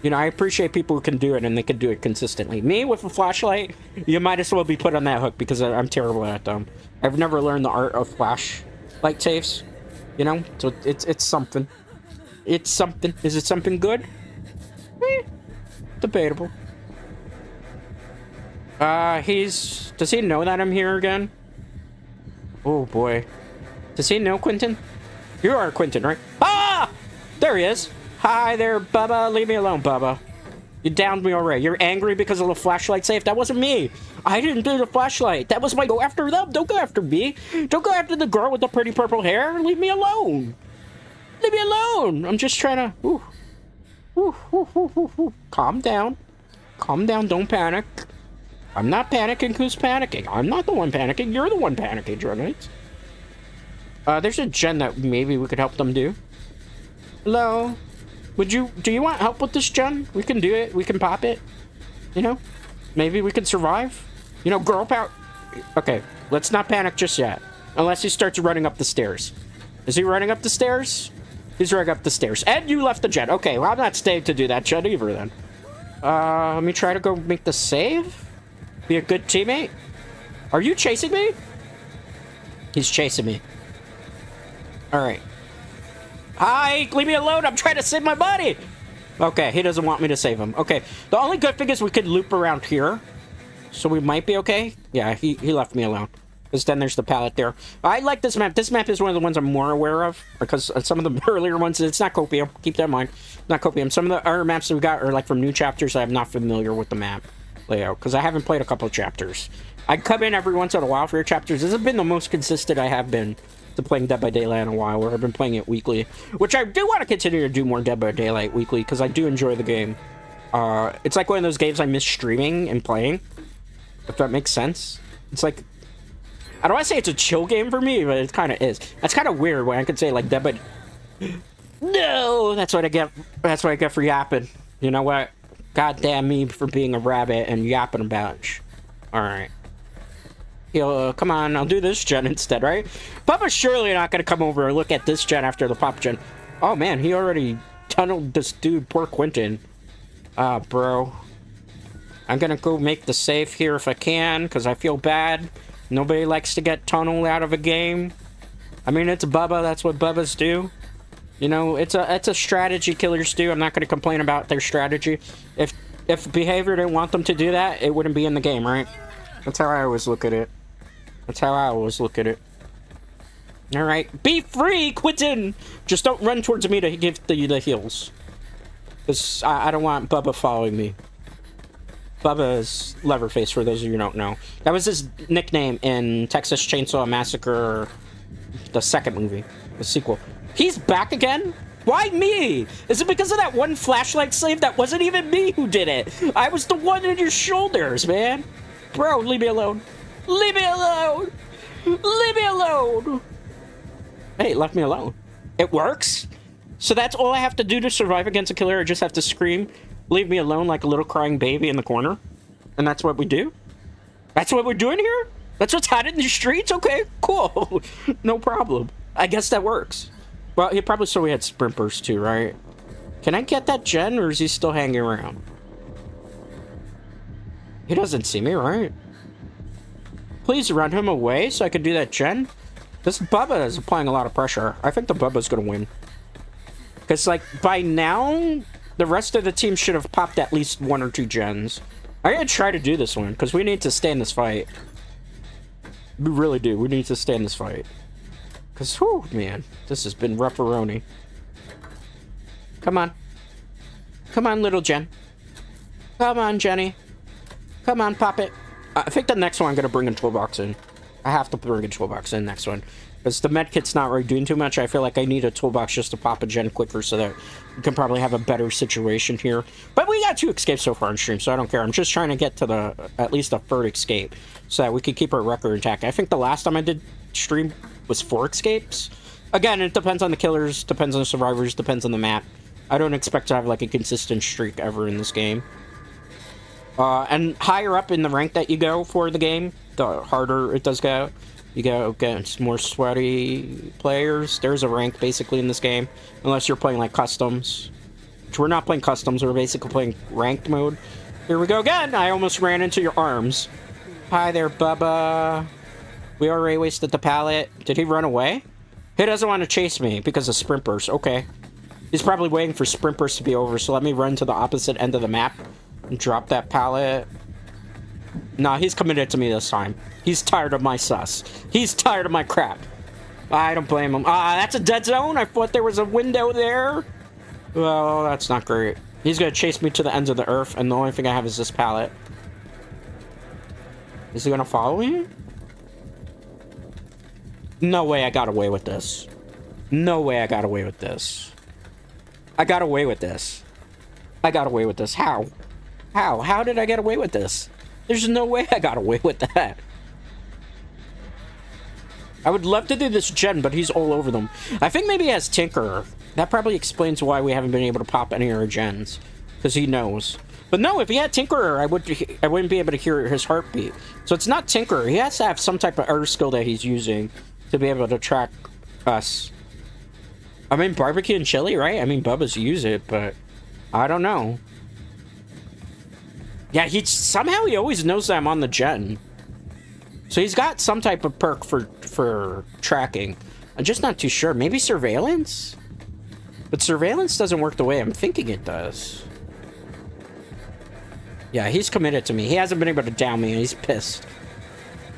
You know, I appreciate people who can do it, and they can do it consistently. Me, with a flashlight, you might as well be put on that hook, because I'm terrible at them. I've never learned the art of flashlight saves, you know? So it's something. It's something. Is it something good? Debatable. Does he know that I'm here again? Oh, boy. Does he know Quentin? You are Quentin, right? Ah! There he is. Hi there, Bubba. Leave me alone, Bubba. You downed me already. You're angry because of the flashlight save? That wasn't me. I didn't do the flashlight. That was my go after them. Don't go after me. Don't go after the girl with the pretty purple hair. Leave me alone. Leave me alone. I'm just trying to... Ooh. Ooh, ooh, ooh, ooh, ooh. Calm down. Calm down. Don't panic. I'm not panicking. Who's panicking? I'm not the one panicking. You're the one panicking, Dread Knights. There's a gen that maybe we could help them do. Hello? Do you want help with this gen? We can do it. We can pop it. You know? Maybe we can survive. You know, girl power. Okay, let's not panic just yet. Unless he starts running up the stairs. Is he running up the stairs? He's running up the stairs. And you left the gen. Okay, well, I'm not staying to do that gen either then. Let me try to go make the save. Be a good teammate. Are you chasing me? He's chasing me. Alright. Hi, leave me alone. I'm trying to save my buddy. Okay, he doesn't want me to save him. Okay, the only good thing is we could loop around here. So we might be okay. Yeah, he left me alone. Because then there's the pallet there. I like this map. This map is one of the ones I'm more aware of. Because some of the earlier ones, it's not Copium. Keep that in mind. Not Copium. Some of the other maps that we got are like from new chapters. I'm not familiar with the map. layout, because I haven't played a couple of chapters. I come in every once in a while for your chapters. This has been the most consistent I have been to playing Dead by Daylight in a while, where I've been playing it weekly, which I do want to continue to do more Dead by Daylight weekly, because I do enjoy the game. It's like one of those games I miss streaming and playing, if that makes sense. It's like, I don't want to say it's a chill game for me, but it kind of is. That's kind of weird when I could say, like, Dead by... No! That's what I get. That's what I get for yapping. You know what? God damn me for being a rabbit and yapping about it. Alright. Come on, I'll do this gen instead, right? Papa's surely not gonna come over and look at this gen after the Papa gen. Oh man, he already tunneled this dude, poor Quentin. Bro. I'm gonna go make the save here if I can, because I feel bad. Nobody likes to get tunneled out of a game. I mean, it's Bubba, that's what Bubbas do. You know, it's a strategy killers do. I'm not gonna complain about their strategy. If behavior didn't want them to do that, it wouldn't be in the game, right? That's how I always look at it. That's how I always look at it. Alright. Be free, Quentin! Just don't run towards me to give the heals. Because I don't want Bubba following me. Bubba is Leatherface, for those of you who don't know. That was his nickname in Texas Chainsaw Massacre, the second movie, the sequel. He's back again? Why me? Is it because of that one flashlight save? That wasn't even me who did it. I was the one in your shoulders, man. Bro, leave me alone. Leave me alone. Leave me alone. Hey, it left me alone. It works? So that's all I have to do to survive against a killer? I just have to scream, leave me alone like a little crying baby in the corner? And that's what we do? That's what we're doing here? That's what's hot in the streets? Okay, cool. No problem. I guess that works. Well, he probably saw we had sprint burst too, right? Can I get that gen, or is he still hanging around? He doesn't see me, right? Please run him away so I can do that gen. This Bubba is applying a lot of pressure. I think the Bubba's gonna win. Because, like, by now, the rest of the team should have popped at least 1 or 2 gens. I'm gonna try to do this one, because we need to stay in this fight. We really do. We need to stay in this fight. Because, whew, man, this has been rough-a-roni. Come on. Come on, little Jen. Come on, Jenny. Come on, pop it. I think the next one I'm going to bring a toolbox in. I have to bring a toolbox in next one. Because the medkit's not really doing too much. I feel like I need a toolbox just to pop a gen quicker so that we can probably have a better situation here. But we got 2 escapes so far on stream, so I don't care. I'm just trying to get to the at least a 3rd escape so that we can keep our record intact. I think the last time I did stream was 4 escapes. Again, it depends on the killers, depends on the survivors, depends on the map. I don't expect to have like a consistent streak ever in this game. And higher up in the rank that you go for the game, the harder it does go. You go against more sweaty players. There's a rank basically in this game, unless you're playing like customs. Which we're not playing customs, we're basically playing ranked mode. Here we go again! I almost ran into your arms. Hi there, Bubba. We already wasted the pallet. Did he run away? He doesn't want to chase me because of sprint burst. Okay. He's probably waiting for sprint burst to be over, so let me run to the opposite end of the map and drop that pallet. Nah, he's committed to me this time. He's tired of my sus. He's tired of my crap. I don't blame him. That's a dead zone? I thought there was a window there. Well, that's not great. He's gonna chase me to the ends of the earth, and the only thing I have is this pallet. Is he gonna follow me? No way I got away with this. No way I got away with this. I got away with this. I got away with this. How? How? How did I get away with this? There's no way I got away with that. I would love to do this gen, but he's all over them. I think maybe he has Tinkerer. That probably explains why we haven't been able to pop any of our gens. Because he knows. But no, if he had Tinkerer, I wouldn't be able to hear his heartbeat. So it's not Tinkerer. He has to have some type of other skill that he's using to be able to track us. I mean, barbecue and chili, right? I mean, Bubba's use it, but I don't know. Yeah, somehow he always knows that I'm on the gen. So he's got some type of perk for tracking. I'm just not too sure. Maybe surveillance? But surveillance doesn't work the way I'm thinking it does. Yeah, he's committed to me. He hasn't been able to down me, and he's pissed.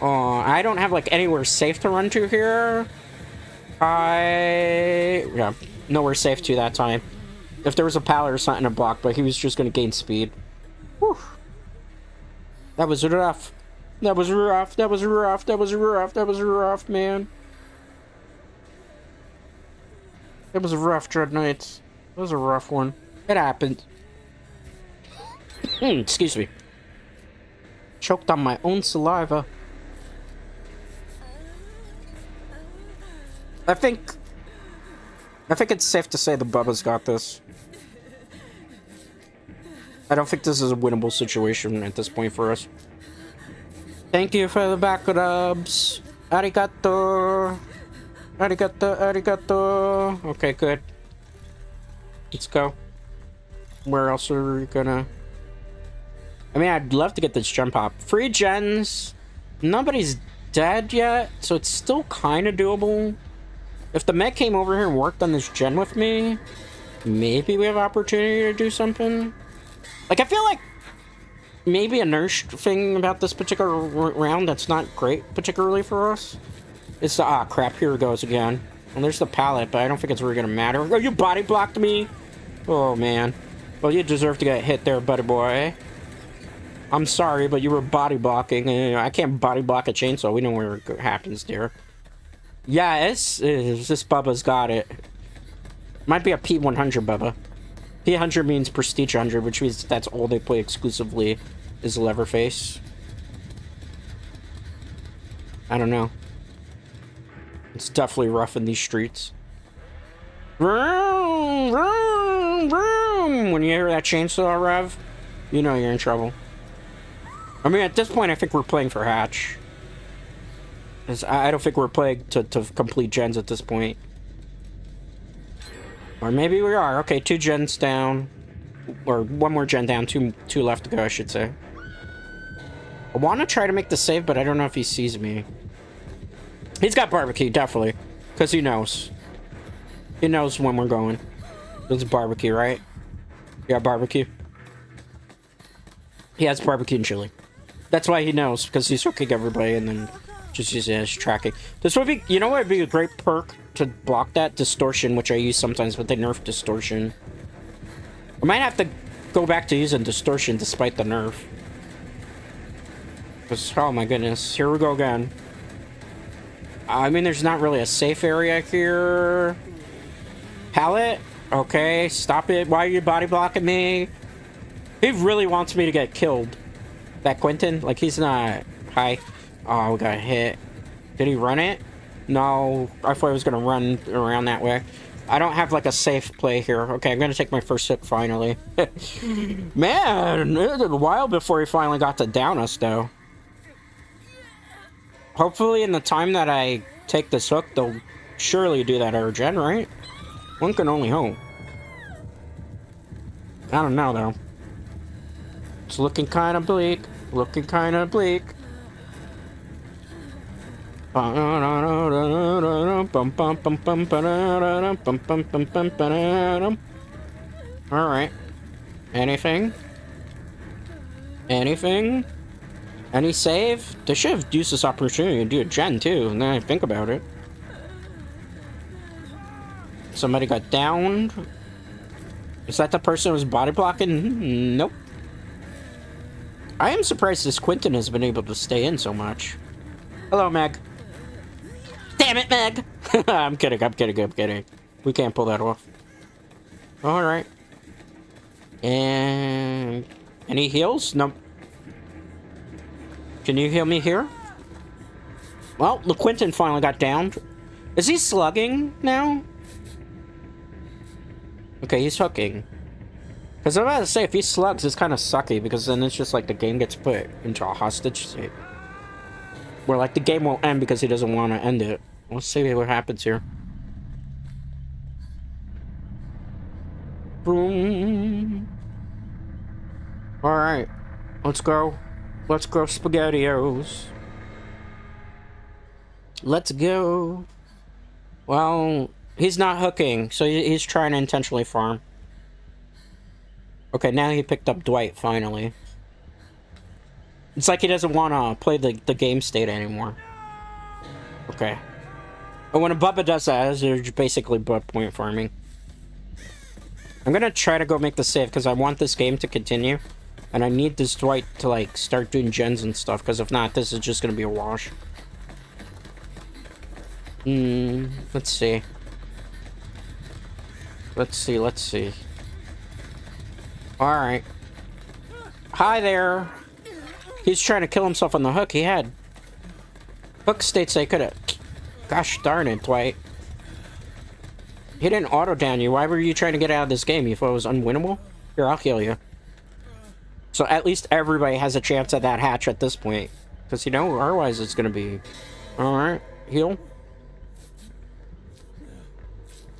I don't have, like, anywhere safe to run to here. Yeah, nowhere safe to that time. If there was a pallet or something to block, but he was just going to gain speed. Whew. That was rough. That was rough. That was rough. That was rough. That was rough, man. It was a rough Dread Knights. It was a rough one. It happened. Excuse me. Choked on my own saliva. I think it's safe to say the Bubba's got this. I don't think this is a winnable situation at this point for us. Thank you for the backups. Arigato. Arigato, arigato. Okay, good. Let's go. Where else are we gonna... I mean, I'd love to get this gem pop. Free gens. Nobody's dead yet, so it's still kind of doable. If the mech came over here and worked on this gen with me, maybe we have opportunity to do something. Like, I feel like maybe a nurse thing about this particular round that's not great, particularly for us. It's the, ah, crap, here it goes again. Well, there's the pallet, but I don't think it's really gonna matter. Oh, you body blocked me? Oh, man. Well, you deserve to get hit there, buddy boy. I'm sorry, but you were body blocking. I can't body block a chainsaw. We know where it happens there. Yes, this Bubba's got it. Might be a P100 Bubba. P100 means Prestige 100, which means that's all they play exclusively is Leatherface. I don't know. It's definitely rough in these streets. Vroom, vroom, vroom. When you hear that chainsaw rev, you know you're in trouble. I mean, at this point, I think we're playing for Hatch. I don't think we're playing to complete gens at this point. Or maybe we are. Okay, 2 gens down. Or 1 more gen down, two left to go, I should say. I want to try to make the save, but I don't know if he sees me. He's got barbecue, definitely. Because he knows. He knows when we're going. There's barbecue, right? Yeah, barbecue. He has barbecue and chili. That's why he knows, because he's hooking everybody and then just using it as tracking. This would be, you know what would be a great perk to block that? Distortion, which I use sometimes, but they nerf distortion. I might have to go back to using distortion despite the nerf. Because, oh my goodness, here we go again. I mean, there's not really a safe area here. Pallet? Okay, stop it. Why are you body blocking me? He really wants me to get killed. That Quentin? Like, he's not... Hi. Oh, we got hit. Did he run it? No. I thought he was going to run around that way. I don't have, like, a safe play here. Okay, I'm going to take my first hit, finally. Man, it was a while before he finally got to down us, though. Hopefully, in the time that I take this hook, they'll surely do that urgen, right? One can only hope. I don't know, though. It's looking kind of bleak. Looking kind of bleak. Alright. Anything? Anything? Any save? They should have used this opportunity to do a gen too, and then I think about it. Somebody got downed. Is that the person who was body blocking? Nope. I am surprised this Quentin has been able to stay in so much. Hello, Meg. Damn it, Meg! I'm kidding, I'm kidding, I'm kidding. We can't pull that off. Alright. And... any heals? Nope. Can you heal me here? Well, the Quentin finally got downed. Is he slugging now? Okay, he's hooking. Because I'm about to say, if he slugs, it's kind of sucky, because then it's just like the game gets put into a hostage state. Where, like, the game won't end because he doesn't want to end it. Let's see what happens here. Boom. Alright. Let's go. Let's go, SpaghettiOs. Let's go. Well, he's not hooking, so he's trying to intentionally farm. Okay, now he picked up Dwight, finally. It's like he doesn't want to play the game state anymore. Okay. But when a Bubba does that, they're basically butt point farming. I'm gonna try to go make the save, because I want this game to continue. And I need this Dwight to, like, start doing gens and stuff, because if not, this is just gonna be a wash. Let's see. Let's see. Alright. Hi there. He's trying to kill himself on the hook. He had... Hook states they could've... Gosh darn it, Dwight. He didn't auto-down you. Why were you trying to get out of this game? You thought it was unwinnable? Here, I'll heal you. So at least everybody has a chance at that hatch at this point. Because, you know, otherwise it's gonna be... Alright, heal.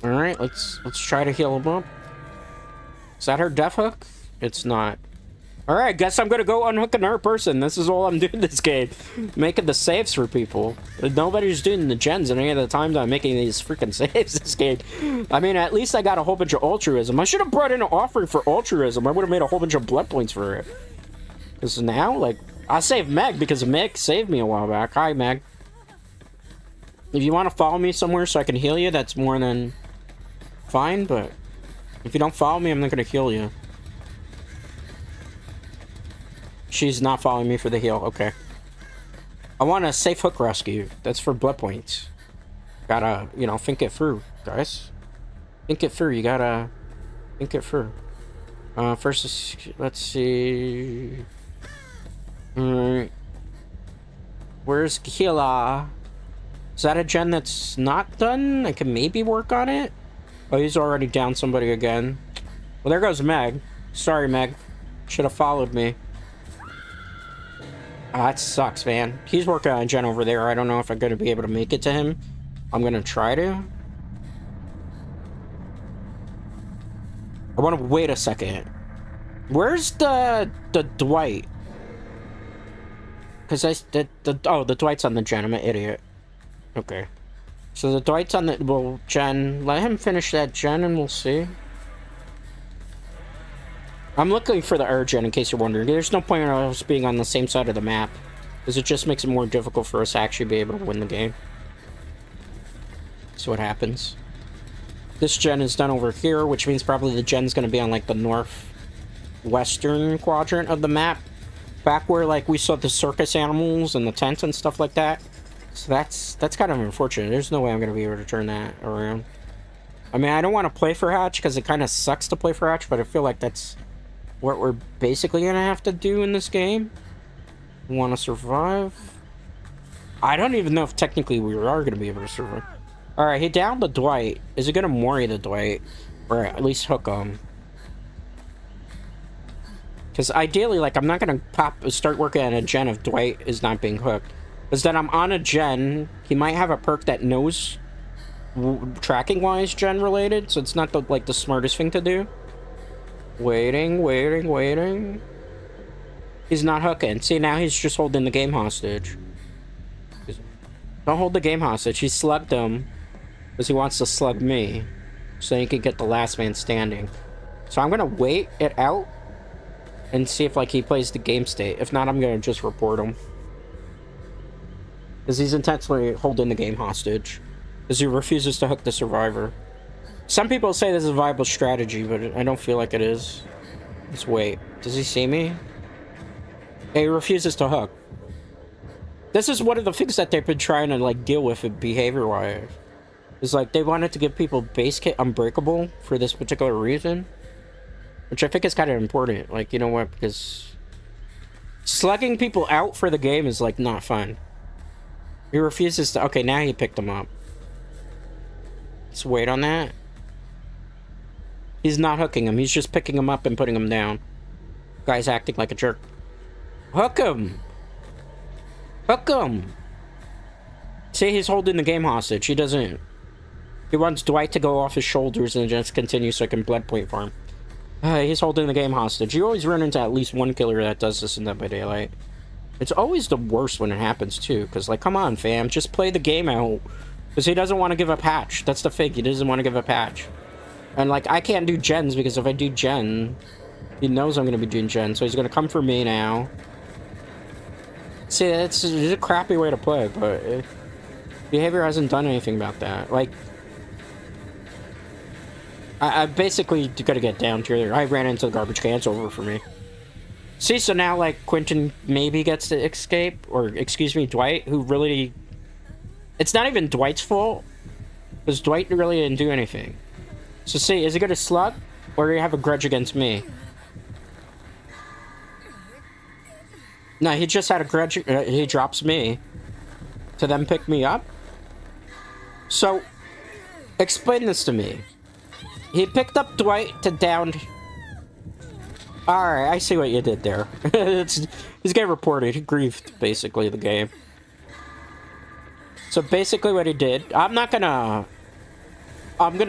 Alright, let's try to heal him up. Is that her death hook? It's not. Alright, guess I'm gonna go unhook another person. This is all I'm doing this game. Making the saves for people. Nobody's doing the gens at any of the times I'm making these freaking saves this game. I mean, at least I got a whole bunch of altruism. I should have brought in an offering for altruism. I would have made a whole bunch of blood points for it. Because now, like, I saved Meg because Meg saved me a while back. Hi, Meg. If you want to follow me somewhere so I can heal you, that's more than fine, but if you don't follow me, I'm not going to heal you. She's not following me for the heal. Okay. I want a safe hook rescue. That's for blood points. Gotta, you know, think it through, guys. Think it through. You gotta think it through. First, let's see. Alright. Where's Kila? Is that a gen that's not done? I can maybe work on it? Oh, he's already down somebody again. Well, there goes Meg. Sorry, Meg. Should have followed me. Oh, that sucks, man. He's working on a gen over there. I don't know if I'm going to be able to make it to him. I'm going to try to. I want to wait a second. Where's the Dwight? Because the Dwight's on the gen. I'm an idiot. Okay. So the Dwight's on the... Well, gen. Let him finish that gen and we'll see. I'm looking for the Urgen, in case you're wondering. There's no point in us being on the same side of the map, because it just makes it more difficult for us to actually be able to win the game. See what happens. This gen is done over here, which means probably the gen's going to be on, like, the northwestern quadrant of the map. Back where, like, we saw the circus animals and the tents and stuff like that. So that's kind of unfortunate. There's no way I'm going to be able to turn that around. I mean, I don't want to play for Hatch, because it kind of sucks to play for Hatch, but I feel like that's what we're basically gonna have to do in this game. Want to survive? I don't even know if technically we are gonna be able to survive. All right, he downed the Dwight. Is he gonna Mori the Dwight, or at least hook him? Because ideally, like, I'm not gonna start working on a gen if Dwight is not being hooked. Because then I'm on a gen. He might have a perk that knows tracking wise gen related, so it's not the smartest thing to do. Waiting. He's not hooking. See, now he's just holding the game hostage. Don't hold the game hostage. He slugged him because he wants to slug me so he can get the last man standing. So I'm gonna wait it out and see if, like, he plays the game state. If not, I'm gonna just report him because he's intentionally holding the game hostage because he refuses to hook the survivor. Some people say this is a viable strategy, but I don't feel like it is. Let's wait. Does he see me? Hey, he refuses to hook. This is one of the things that they've been trying to, like, deal with behavior-wise. It's like they wanted to give people base kit unbreakable for this particular reason. Which I think is kind of important. Like, you know what? Because slugging people out for the game is, like, not fun. He refuses to... Okay, now he picked him up. Let's wait on that. He's not hooking him. He's just picking him up and putting him down. Guy's acting like a jerk. Hook him! Hook him! See, he's holding the game hostage. He doesn't... He wants Dwight to go off his shoulders and just continue so I can blood point farm. He's holding the game hostage. You always run into at least one killer that does this in Dead by Daylight. It's always the worst when it happens, too. Because, like, come on, fam. Just play the game out. Because he doesn't want to give a patch. That's the thing. He doesn't want to give a patch. And, like, I can't do gens because if I do gen, he knows I'm going to be doing gen. So he's going to come for me now. See, it's a crappy way to play, but behavior hasn't done anything about that. Like, I basically got to get down to there. I ran into the garbage can. It's over for me. See, so now, like, Quentin maybe gets to escape, or, excuse me, Dwight, who really... It's not even Dwight's fault, because Dwight really didn't do anything. So see, is he gonna slug, or do you have a grudge against me? No, he just had a grudge, he drops me to then pick me up? So, explain this to me. He picked up Dwight to down... Alright, I see what you did there. He's getting reported. He griefed, basically, the game. So basically what he did... I'm gonna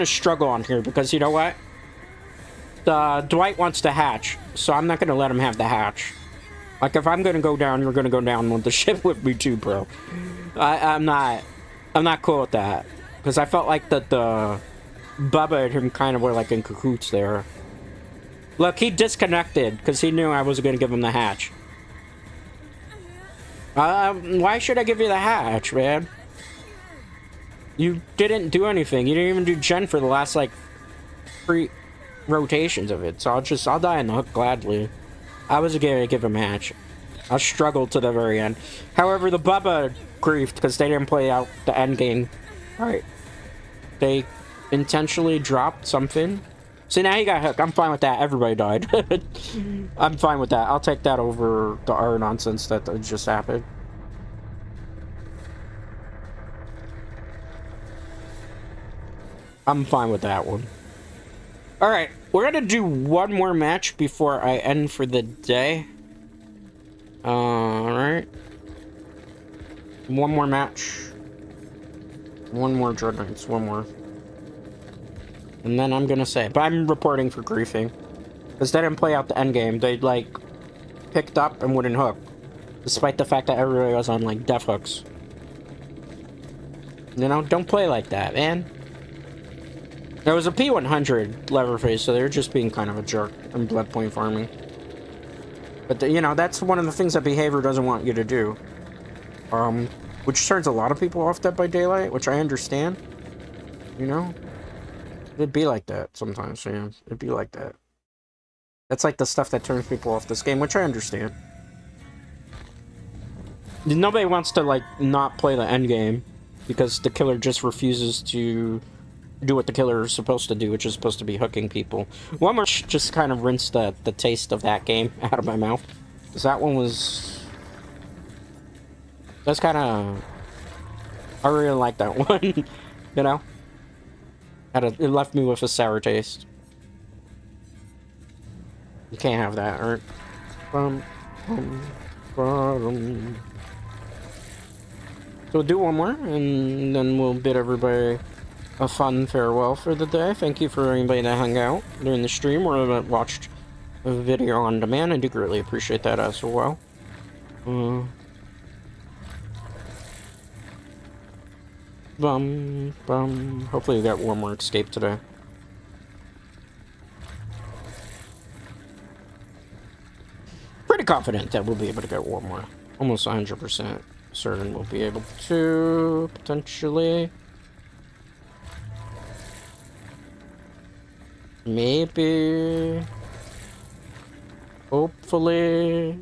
struggle on here, because you know what? Dwight wants to hatch, so I'm not gonna let him have the hatch. Like, if I'm gonna go down, you're gonna go down with the ship with me too, bro. I'm not cool with that. Because I felt like that the... Bubba and him kind of were, like, in cahoots there. Look, he disconnected because he knew I wasn't going to give him the hatch. Why should I give you the hatch, man? You didn't do anything. You didn't even do gen for the last, like, 3 rotations of it. So I'll die on the hook gladly. I was going to give him a hatch. I struggled to the very end. However, the Bubba griefed because they didn't play out the end game. Alright. They intentionally dropped something. See, now he got hooked. I'm fine with that. Everybody died. I'm fine with that. I'll take that over the R nonsense that just happened. I'm fine with that one. Alright, we're gonna do one more match before I end for the day. Alright. One more match. One more Dread Knights. One more. And then I'm gonna say, but I'm reporting for griefing. Because they didn't play out the end game. They, like, picked up and wouldn't hook. Despite the fact that everybody was on, like, death hooks. You know, don't play like that, man. There was a P100 Leatherface, so they were just being kind of a jerk and blood point farming. But, you know, that's one of the things that behavior doesn't want you to do. Which turns a lot of people off Dead by Daylight, which I understand. You know? It'd be like that sometimes, yeah. It'd be like that. That's like the stuff that turns people off this game, which I understand. Nobody wants to, like, not play the end game because the killer just refuses to do what the killer is supposed to do, which is supposed to be hooking people. One more just kind of rinsed the taste of that game out of my mouth. Because that one was... That's kind of... I really like that one, you know? It left me with a sour taste. You can't have that, alright? So we'll do one more, and then we'll bid everybody a fun farewell for the day. Thank you for anybody that hung out during the stream or that watched a video on demand. I do greatly appreciate that as well. Hopefully we got one more escape today. Pretty confident that we'll be able to get one more. Almost 100% certain we'll be able to, potentially. Maybe. Hopefully.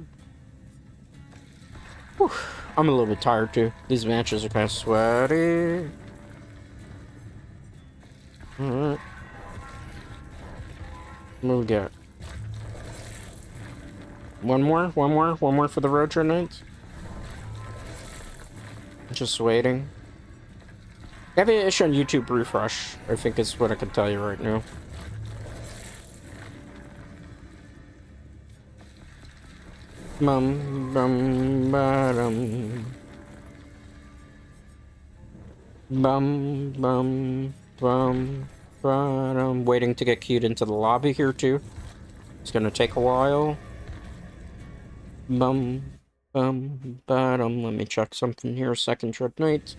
Whew. I'm a little bit tired too. These matches are kind of sweaty. Alright. What do we got? One more for the road trip nights. Just waiting. I have an issue on YouTube refresh, I think is what I can tell you right now. I'm waiting to get queued into the lobby here too. It's gonna take a while. Let me check something here a second. Trip nights.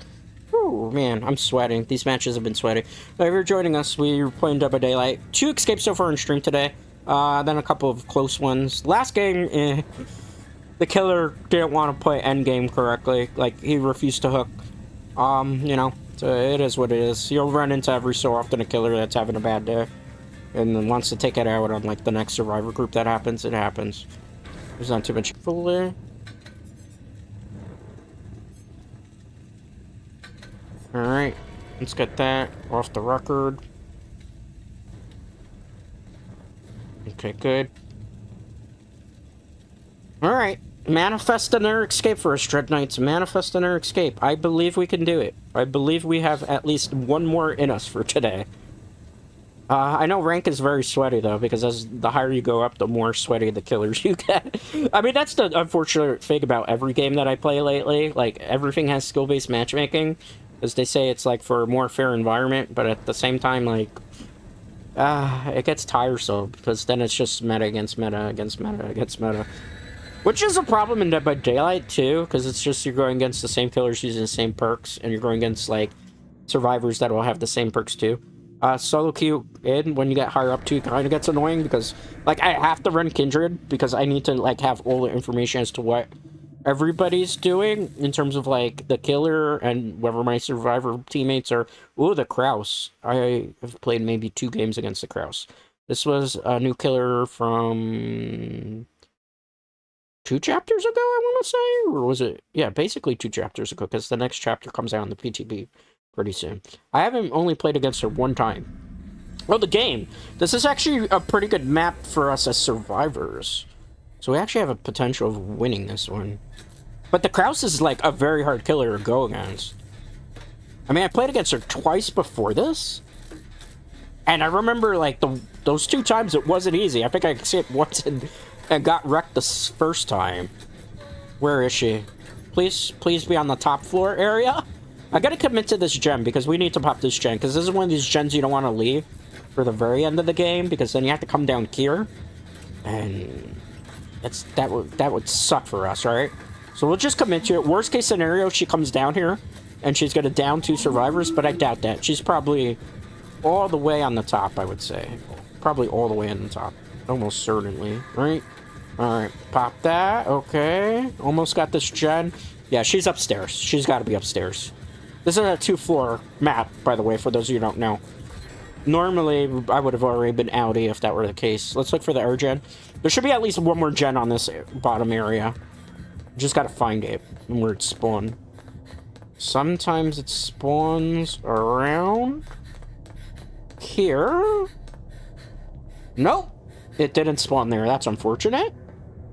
Oh man, I'm sweating. These matches have been sweaty. If you're joining us, we're playing Dead by Daylight. 2 escapes so far in stream today. Then a couple of close ones. Last game, the killer didn't want to play endgame correctly. Like, he refused to hook. You know, so it is what it is. You'll run into every so often a killer that's having a bad day. And then wants to take it out on, like, the next survivor group that happens. It happens. There's not too much fully. Alright, let's get that off the record. Okay, good. Alright, manifest another escape for us, Dread Knights. Manifest another escape. I believe we can do it. I believe we have at least one more in us for today. I know rank is very sweaty, though, because as the higher you go up, the more sweaty the killers you get. I mean, that's the unfortunate thing about every game that I play lately. Like, everything has skill-based matchmaking, as they say it's, like, for a more fair environment, but at the same time, like, it gets tiresome, because then it's just meta against meta against meta against meta. Which is a problem in Dead by Daylight, too, because it's just you're going against the same killers using the same perks, and you're going against, like, survivors that will have the same perks, too. Solo queue in, when you get higher up too, kind of gets annoying, because, like, I have to run Kindred, because I need to, like, have all the information as to what everybody's doing, in terms of, like, the killer, and whether my survivor teammates are... Ooh, the Kraus. I have played maybe 2 games against the Kraus. This was a new killer from... 2 chapters ago, I want to say? Or was it... Yeah, basically 2 chapters ago, because the next chapter comes out on the PTB pretty soon. I haven't only played against her 1 time. Oh, the game! This is actually a pretty good map for us as survivors. So we actually have a potential of winning this one. But the Kraus is, like, a very hard killer to go against. I mean, I played against her twice before this. And I remember, like, those 2 times it wasn't easy. I think I escaped once and got wrecked the first time. Where is she? Please be on the top floor area. I gotta commit to this gen, because we need to pop this gen, because this is one of these gens you don't want to leave for the very end of the game, because then you have to come down here, and that would suck for us, right? So we'll just commit to it. Worst case scenario, she comes down here, and she's gonna down 2 survivors, but I doubt that. She's probably all the way on the top, I would say. Probably all the way on the top. Almost certainly, right? Alright, pop that, okay. Almost got this gen. Yeah, she's upstairs. She's gotta be upstairs. This is a 2-floor map, by the way, for those of you who don't know. Normally, I would have already been outie if that were the case. Let's look for the air gen. There should be at least one more gen on this bottom area. Just gotta find it and where it spawned. Sometimes it spawns around here. Nope, it didn't spawn there. That's unfortunate.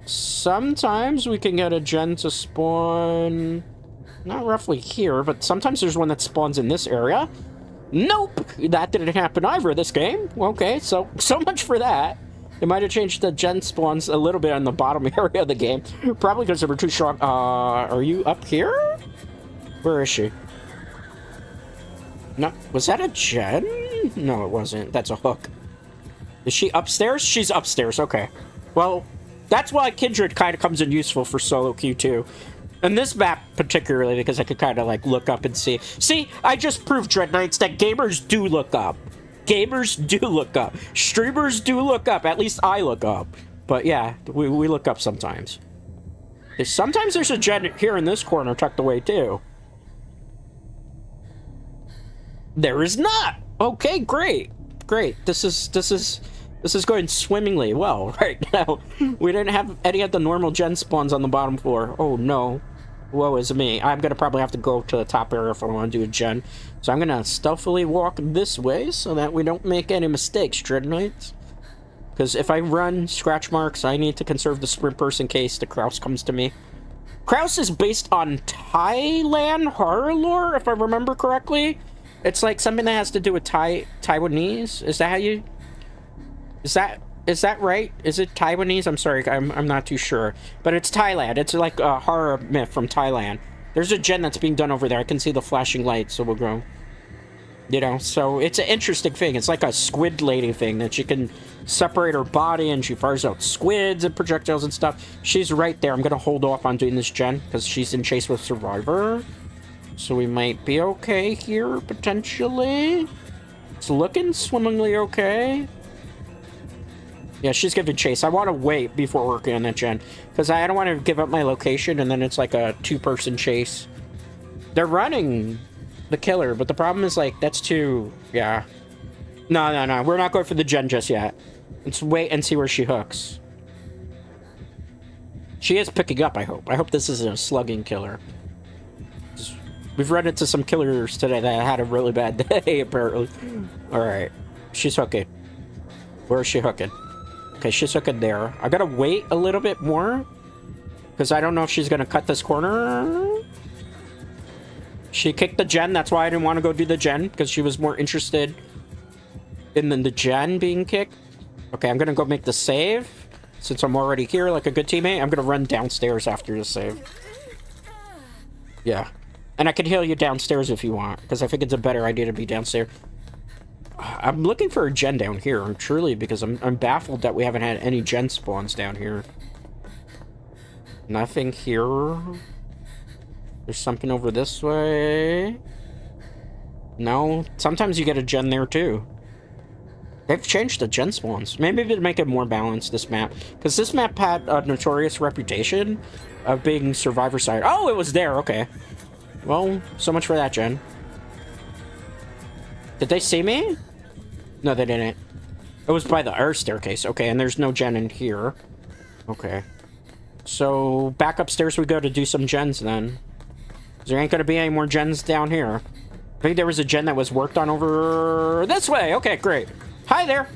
Sometimes we can get a gen to spawn... Not roughly here, but sometimes there's one that spawns in this area. Nope! That didn't happen either this game. Okay, so much for that. They might have changed the gen spawns a little bit on the bottom area of the game. Probably because they were too strong. Are you up here? Where is she? No, was that a gen? No, it wasn't. That's a hook. Is she upstairs? She's upstairs, okay. Well, that's why Kindred kind of comes in useful for solo queue too. And this map particularly, because I could kind of, like, look up and see. See, I just proved, Dread Knights, that gamers do look up. Gamers do look up. Streamers do look up. At least I look up. But, yeah, we look up sometimes. Sometimes there's a gen here in this corner tucked away, too. There is not! Okay, great. Great. This is going swimmingly well right now. We didn't have any of the normal gen spawns on the bottom floor. Oh, no. Woe is me. I'm going to probably have to go to the top area if I want to do a gen. So I'm going to stealthily walk this way so that we don't make any mistakes, Dread Knights. Because if I run scratch marks, I need to conserve the sprint burst in case the Kraus comes to me. Kraus is based on Thailand horror lore, if I remember correctly. It's like something that has to do with Taiwanese. Is that how you... Is that right? Is it Taiwanese? I'm sorry, I'm not too sure. But it's Thailand. It's like a horror myth from Thailand. There's a gen that's being done over there. I can see the flashing lights, so we'll go. You know, so it's an interesting thing. It's like a squid lady thing that she can separate her body and she fires out squids and projectiles and stuff. She's right there. I'm going to hold off on doing this gen because she's in chase with Survivor. So we might be okay here, potentially. It's looking swimmingly okay. Yeah, she's giving chase. I want to wait before working on that gen, because I don't want to give up my location, and then it's like a 2-person chase. They're running the killer, but the problem is, like, that's too... Yeah. No. We're not going for the gen just yet. Let's wait and see where she hooks. She is picking up, I hope. I hope this isn't a slugging killer. We've run into some killers today that had a really bad day, apparently. Alright. She's hooking. Where is she hooking? Okay, she's hooking there. I gotta wait a little bit more. Because I don't know if she's gonna cut this corner. She kicked the gen. That's why I didn't want to go do the gen. Because she was more interested in the gen being kicked. Okay, I'm gonna go make the save. Since I'm already here like a good teammate, I'm gonna run downstairs after the save. Yeah. And I can heal you downstairs if you want, because I think it's a better idea to be downstairs. I'm looking for a gen down here, truly, because I'm baffled that we haven't had any gen spawns down here. Nothing here. There's something over this way. No. Sometimes you get a gen there, too. They've changed the gen spawns. Maybe to make it more balanced, this map. Because this map had a notorious reputation of being survivor side. Oh, it was there. Okay. Well, so much for that, gen. Did they see me? No, they didn't. It was by the air staircase. Okay, and there's no gen in here. Okay. So, back upstairs we go to do some gens, then. There ain't gonna be any more gens down here. I think there was a gen that was worked on over this way. Okay, great. Hi there.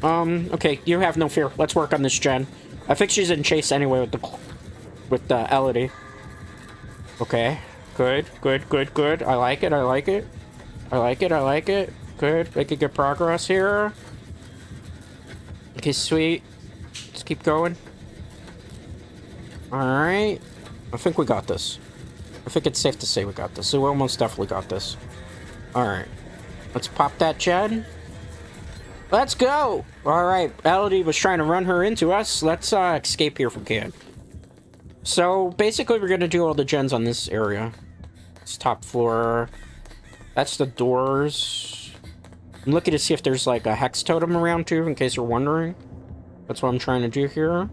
Okay, you have no fear. Let's work on this gen. I think she's in chase anyway with the Elodie. Okay. Good, good, good, good. I like it, I like it. I like it, I like it. Good, making good progress here. Okay, sweet. Let's keep going. Alright. I think we got this. I think it's safe to say we got this. So we almost definitely got this. Alright. Let's pop that gen. Let's go! Alright, Elodie was trying to run her into us. Let's escape here if we can. So, basically we're gonna do all the gens on this area. It's top floor. That's the doors. I'm looking to see if there's like a hex totem around too, in case you're wondering. That's what I'm trying to do here.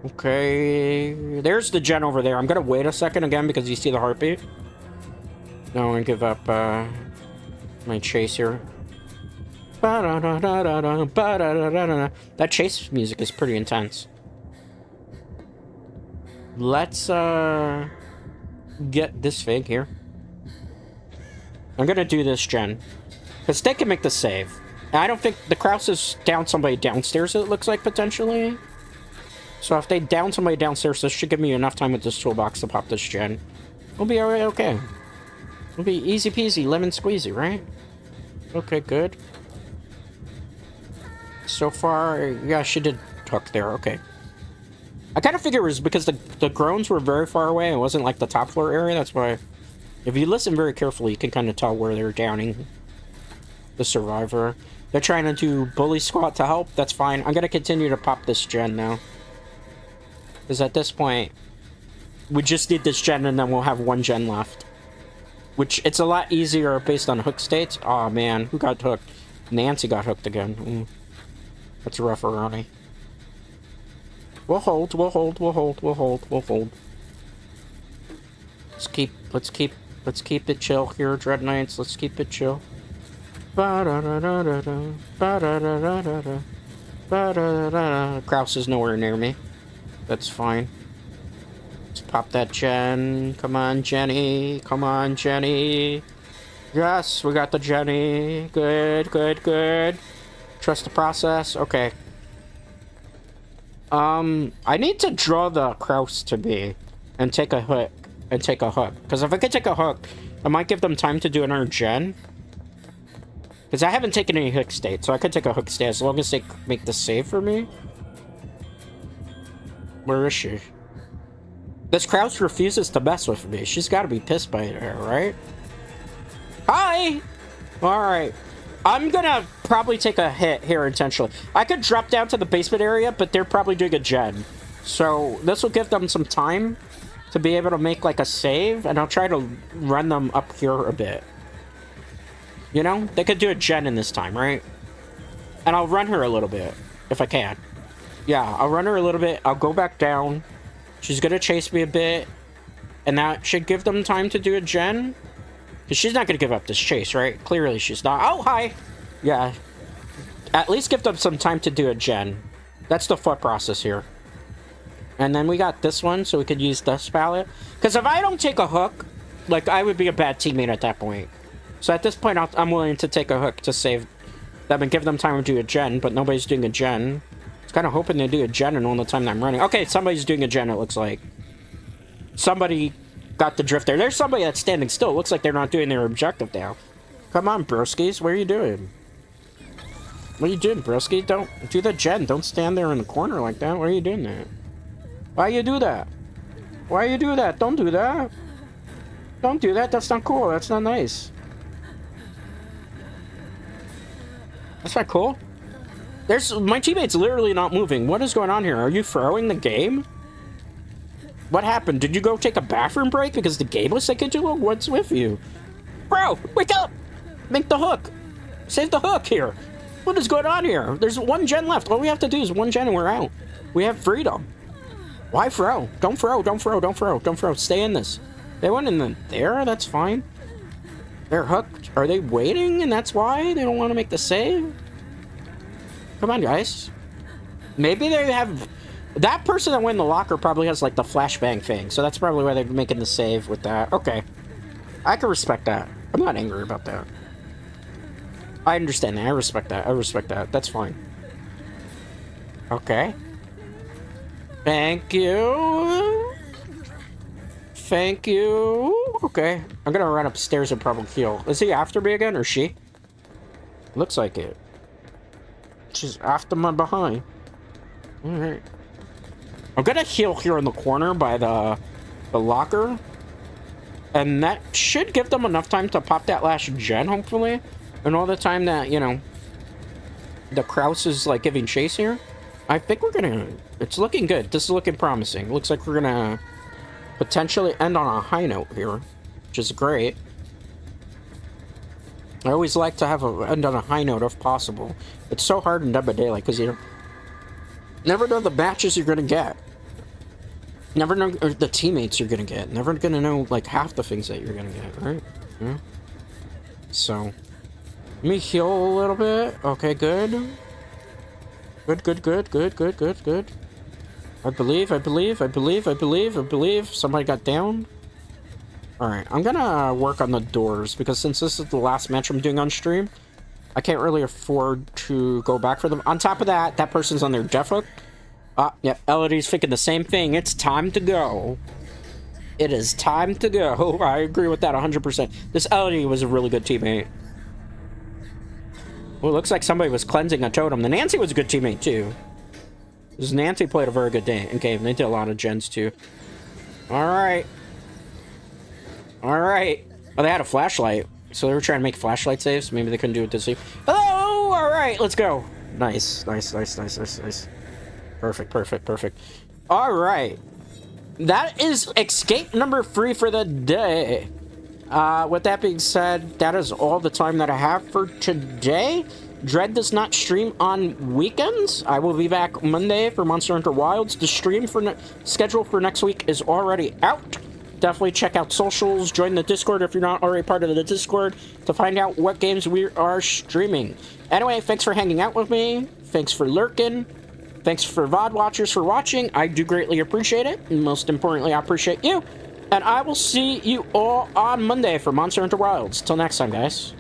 Okay. There's the gen over there. I'm gonna wait a second again because you see the heartbeat. No, I'm gonna give up my chase here. That chase music is pretty intense. Let's get this thing here. I'm gonna do this gen because they can make the save. I don't think the Kraus is down somebody downstairs, it looks like, potentially. So if they down somebody downstairs, this should give me enough time with this toolbox to pop this gen. We'll be alright, okay. We'll be easy peasy, lemon squeezy, right? Okay, good. So far, yeah, she did hook there, okay. I kind of figure it was because the groans were very far away. It wasn't like the top floor area, that's why. If you listen very carefully, you can kind of tell where they're downing the survivor. They're trying to do bully squat to help, that's fine. I'm gonna continue to pop this gen now. Because at this point, we just need this gen and then we'll have one gen left. Which, it's a lot easier based on hook states. Aw, man, who got hooked? Nancy got hooked again. That's rough, Ronnie. We'll hold, we'll hold, we'll hold, we'll hold, we'll hold. Let's keep it chill here, Dread Knights. Let's keep it chill. Kraus is nowhere near me. That's fine. Let's pop that gen. Come on, Jenny. Come on, Jenny. Yes, we got the Jenny. Good, good, good. Trust the process. Okay. I need to draw the Kraus to be and take a hook. Because if I could take a hook, I might give them time to do another gen. Because I haven't taken any hook state, so I could take a hook state as long as they make the save for me. Where is she? This Kraus refuses to mess with me. She's got to be pissed by her, right? Hi! Alright. I'm gonna probably take a hit here intentionally. I could drop down to the basement area, but they're probably doing a gen. So this will give them some time to be able to make like a save, and I'll try to run them up here a bit. You know? They could do a gen in this time, right? And I'll run her a little bit, if I can. Yeah, I'll run her a little bit. I'll go back down. She's gonna chase me a bit. And that should give them time to do a gen. Because she's not gonna give up this chase, right? Clearly she's not. Oh, hi! Yeah. At least give them some time to do a gen. That's the thought process here. And then we got this one, so we could use this pallet. Because if I don't take a hook, like, I would be a bad teammate at that point. So at this point, I'm willing to take a hook to save them and give them time to do a gen, but nobody's doing a gen. I was kind of hoping they do a gen in all the time that I'm running. Okay, somebody's doing a gen, it looks like. Somebody got the drift there. There's somebody that's standing still. It looks like they're not doing their objective now. Come on, broskies. What are you doing? What are you doing, broski? Don't do the gen. Don't stand there in the corner like that. Why are you doing that? Why you do that? Why you do that? Don't do that. Don't do that. That's not cool. That's not nice. That's not cool. My teammate's literally not moving. What is going on here? Are you throwing the game? What happened? Did you go take a bathroom break because the game was taking too long? What's with you? Bro, wake up! Make the hook. Save the hook here. What is going on here? There's one gen left. All we have to do is one gen and we're out. We have freedom. Why throw? Don't throw, don't throw, don't throw, don't throw. Stay in this. They went in there, that's fine. They're hooked. Are they waiting and that's why they don't want to make the save? Come on, guys. Maybe they have... That person that went in the locker probably has, like, the flashbang thing. So that's probably why they're making the save with that. Okay. I can respect that. I'm not angry about that. I understand that. I respect that. I respect that. That's fine. Okay. Thank you. Thank you. Okay. I'm gonna run upstairs and probably heal. Is he after me again, or she? Looks like it. She's after my behind. Alright. I'm gonna heal here in the corner by the locker. And that should give them enough time to pop that last gen, hopefully. And all the time that, you know, the Kraus is, like, giving chase here. I think we're gonna... It's looking good. This is looking promising. Looks like we're gonna potentially end on a high note here, which is great. I always like to have end on a high note if possible. It's so hard in Dead by Daylight because you never know the matches you're gonna get. Never know the teammates you're gonna get. Never gonna know, like, half the things that you're gonna get, right? Yeah. So, let me heal a little bit. Okay, good. Good. I believe. Somebody got down. Alright, I'm gonna work on the doors, because since this is the last match I'm doing on stream, I can't really afford to go back for them. On top of that, that person's on their death hook. Yep, Elodie's thinking the same thing. It's time to go. It is time to go. I agree with that 100%. This Elodie was a really good teammate. Well, it looks like somebody was cleansing a totem. The Nancy was a good teammate, too. This Nancy played a very good game. They did a lot of gens, too. Alright. Alright. Oh, they had a flashlight. So they were trying to make flashlight saves. Maybe they couldn't do it this week. Oh, alright. Let's go. Nice. Perfect. Alright. That is escape number 3 for the day. With that being said, that is all the time that I have for today. Dread does not stream on weekends. I will be back Monday for Monster Hunter Wilds. The stream schedule for next week is already out. Definitely check out socials, join the Discord if you're not already part of the Discord to find out what games we are streaming. Anyway, thanks for hanging out with me. Thanks for lurking. Thanks for VOD watchers for watching. I do greatly appreciate it. And most importantly, I appreciate you. And I will see you all on Monday for Monster Hunter Wilds. Till next time, guys.